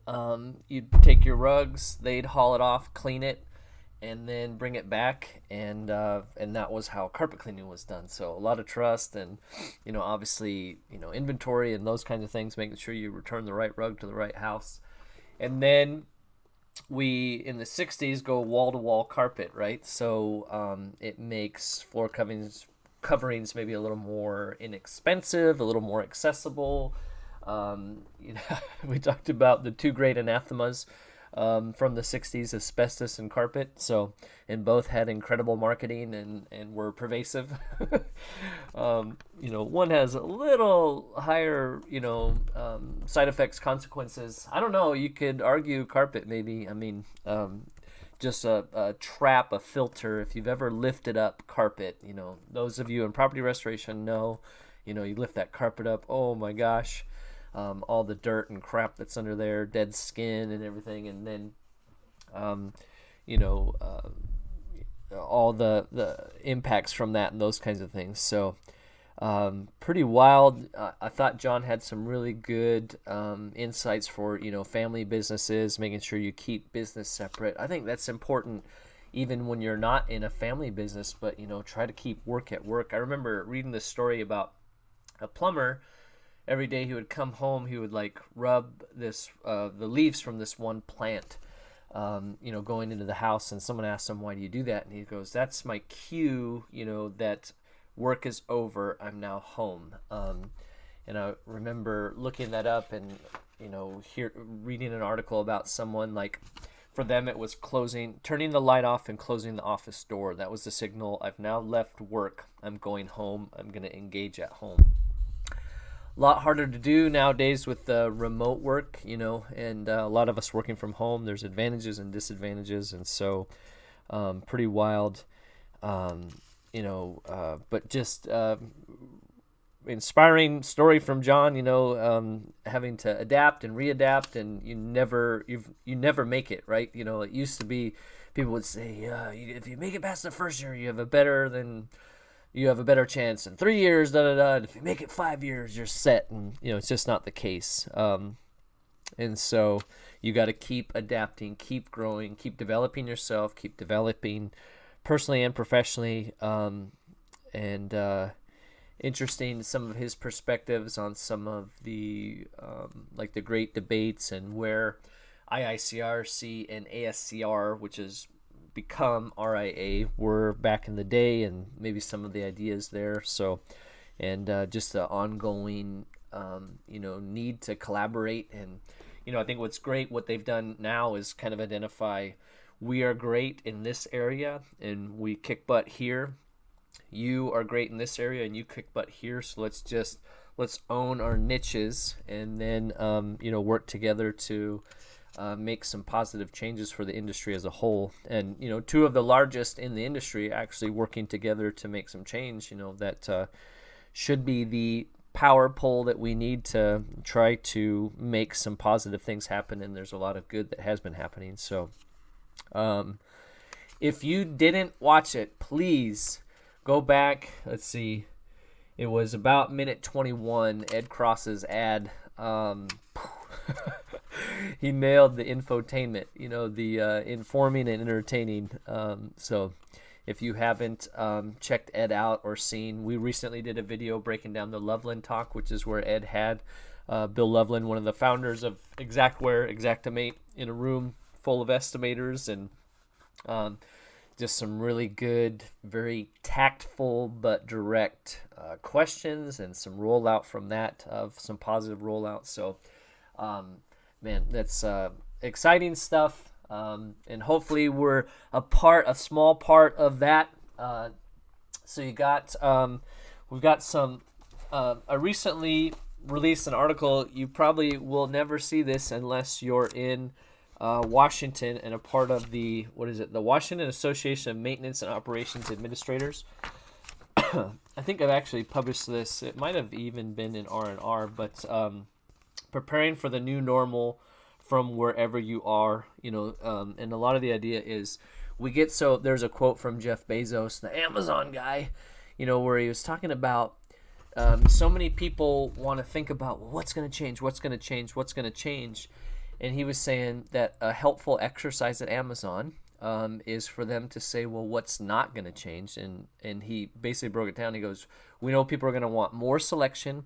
you'd take your rugs, they'd haul it off, clean it, and then bring it back, and that was how carpet cleaning was done. So a lot of trust, and, you know, obviously, you know, inventory and those kinds of things, making sure you return the right rug to the right house. And then we, in the 60s, go wall-to-wall carpet, right? So it makes floor coverings maybe a little more inexpensive, a little more accessible. You know, we talked about the two great anathemas from the 60s, asbestos and carpet. So, and both had incredible marketing and were pervasive. You know, one has a little higher, you know, side effects, consequences. I don't know. You could argue carpet maybe. I mean, just a trap, a filter. If you've ever lifted up carpet, you know, those of you in property restoration know, you know, you lift that carpet up. Oh my gosh. All the dirt and crap that's under there, dead skin and everything, and then, you know, all the impacts from that and those kinds of things. So, pretty wild. I thought John had some really good insights for, you know, family businesses, making sure you keep business separate. I think that's important even when you're not in a family business, but, you know, try to keep work at work. I remember reading this story about a plumber. Every day he would come home, he would like rub this the leaves from this one plant, you know, going into the house, and someone asked him, why do you do that? And he goes, that's my cue, you know, that work is over, I'm now home. And I remember looking that up and, you know, reading an article about someone, like, for them it was turning the light off and closing the office door. That was the signal. I've now left work, I'm going home, I'm going to engage at home. A lot harder to do nowadays with remote work, you know, and a lot of us working from home. There's advantages and disadvantages, and so pretty wild, you know, but just inspiring story from John, you know, having to adapt and readapt, and you never make it, right? You know, it used to be people would say, if you make it past the first year, you have a better chance in 3 years, and if you make it 5 years, you're set. And, you know, it's just not the case. And so you got to keep adapting, keep growing, keep developing yourself, keep developing personally and professionally. And interesting, some of his perspectives on some of the, like the great debates and where IICRC and ASCR, which is become RIA, were back in the day, and maybe some of the ideas there. So, and just the ongoing, you know, need to collaborate. And, you know, I think what's great, what they've done now is kind of identify, we are great in this area and we kick butt here. You are great in this area and you kick butt here. So let's own our niches, and then, you know, work together to make some positive changes for the industry as a whole. And, you know, two of the largest in the industry actually working together to make some change, you know, that should be the power pole that we need to try to make some positive things happen. And there's a lot of good that has been happening. So if you didn't watch it, please go back. Let's see. It was about minute 21, Ed Cross's ad. He nailed the infotainment, you know, the informing and entertaining. So if you haven't checked Ed out or seen, we recently did a video breaking down the Loveland talk, which is where Ed had Bill Loveland, one of the founders of Exactware, Exactimate, in a room full of estimators, and just some really good, very tactful but direct questions, and some rollout from that, of some positive rollout. So, man, that's exciting stuff, and hopefully we're a small part of that. So you got, we've got some. I recently released an article. You probably will never see this unless you're in Washington and a part of the the Washington Association of Maintenance and Operations Administrators. I think I've actually published this. It might have even been in R&R, but preparing for the new normal from wherever you are, and a lot of the idea is there's a quote from Jeff Bezos, the Amazon guy, where he was talking about so many people want to think about, well, what's going to change, and he was saying that a helpful exercise at Amazon is for them to say, well, what's not going to change, and he basically broke it down. He goes, we know people are going to want more selection,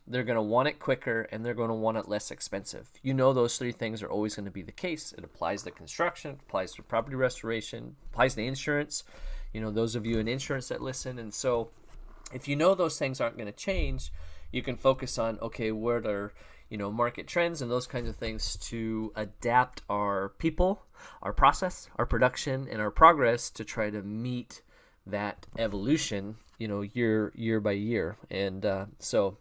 they're going to want it quicker, and they're going to want it less expensive. Those three things are always going to be the case. It applies to construction, it applies to property restoration, applies to insurance, those of you in insurance that listen. And so if those things aren't going to change, you can focus on, okay, what are market trends and those kinds of things to adapt our people, our process, our production, and our progress to try to meet that evolution, year by year. And so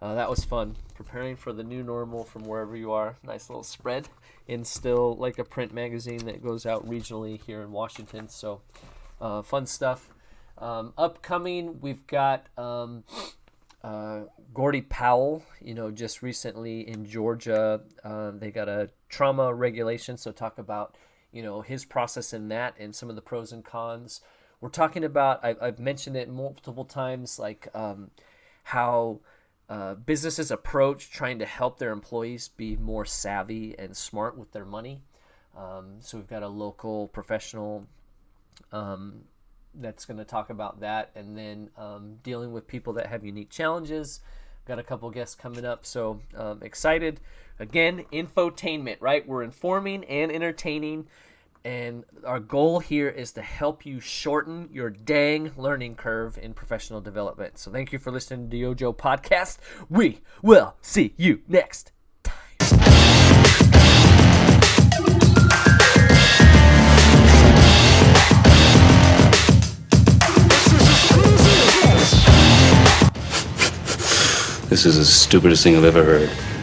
that was fun, preparing for the new normal from wherever you are. Nice little spread, and still like a print magazine that goes out regionally here in Washington. So fun stuff. Upcoming, we've got Gordie Powell, just recently in Georgia, they got a trauma regulation. So talk about, his process in that and some of the pros and cons. We're talking about, I've mentioned it multiple times, like how businesses approach trying to help their employees be more savvy and smart with their money. So we've got a local professional that's going to talk about that, and then dealing with people that have unique challenges. Got a couple guests coming up, so excited. Again, infotainment, right? We're informing and entertaining, and our goal here is to help you shorten your dang learning curve in professional development. So thank you for listening to the DYOJO Podcast. We will see you next time. This is the stupidest thing I've ever heard.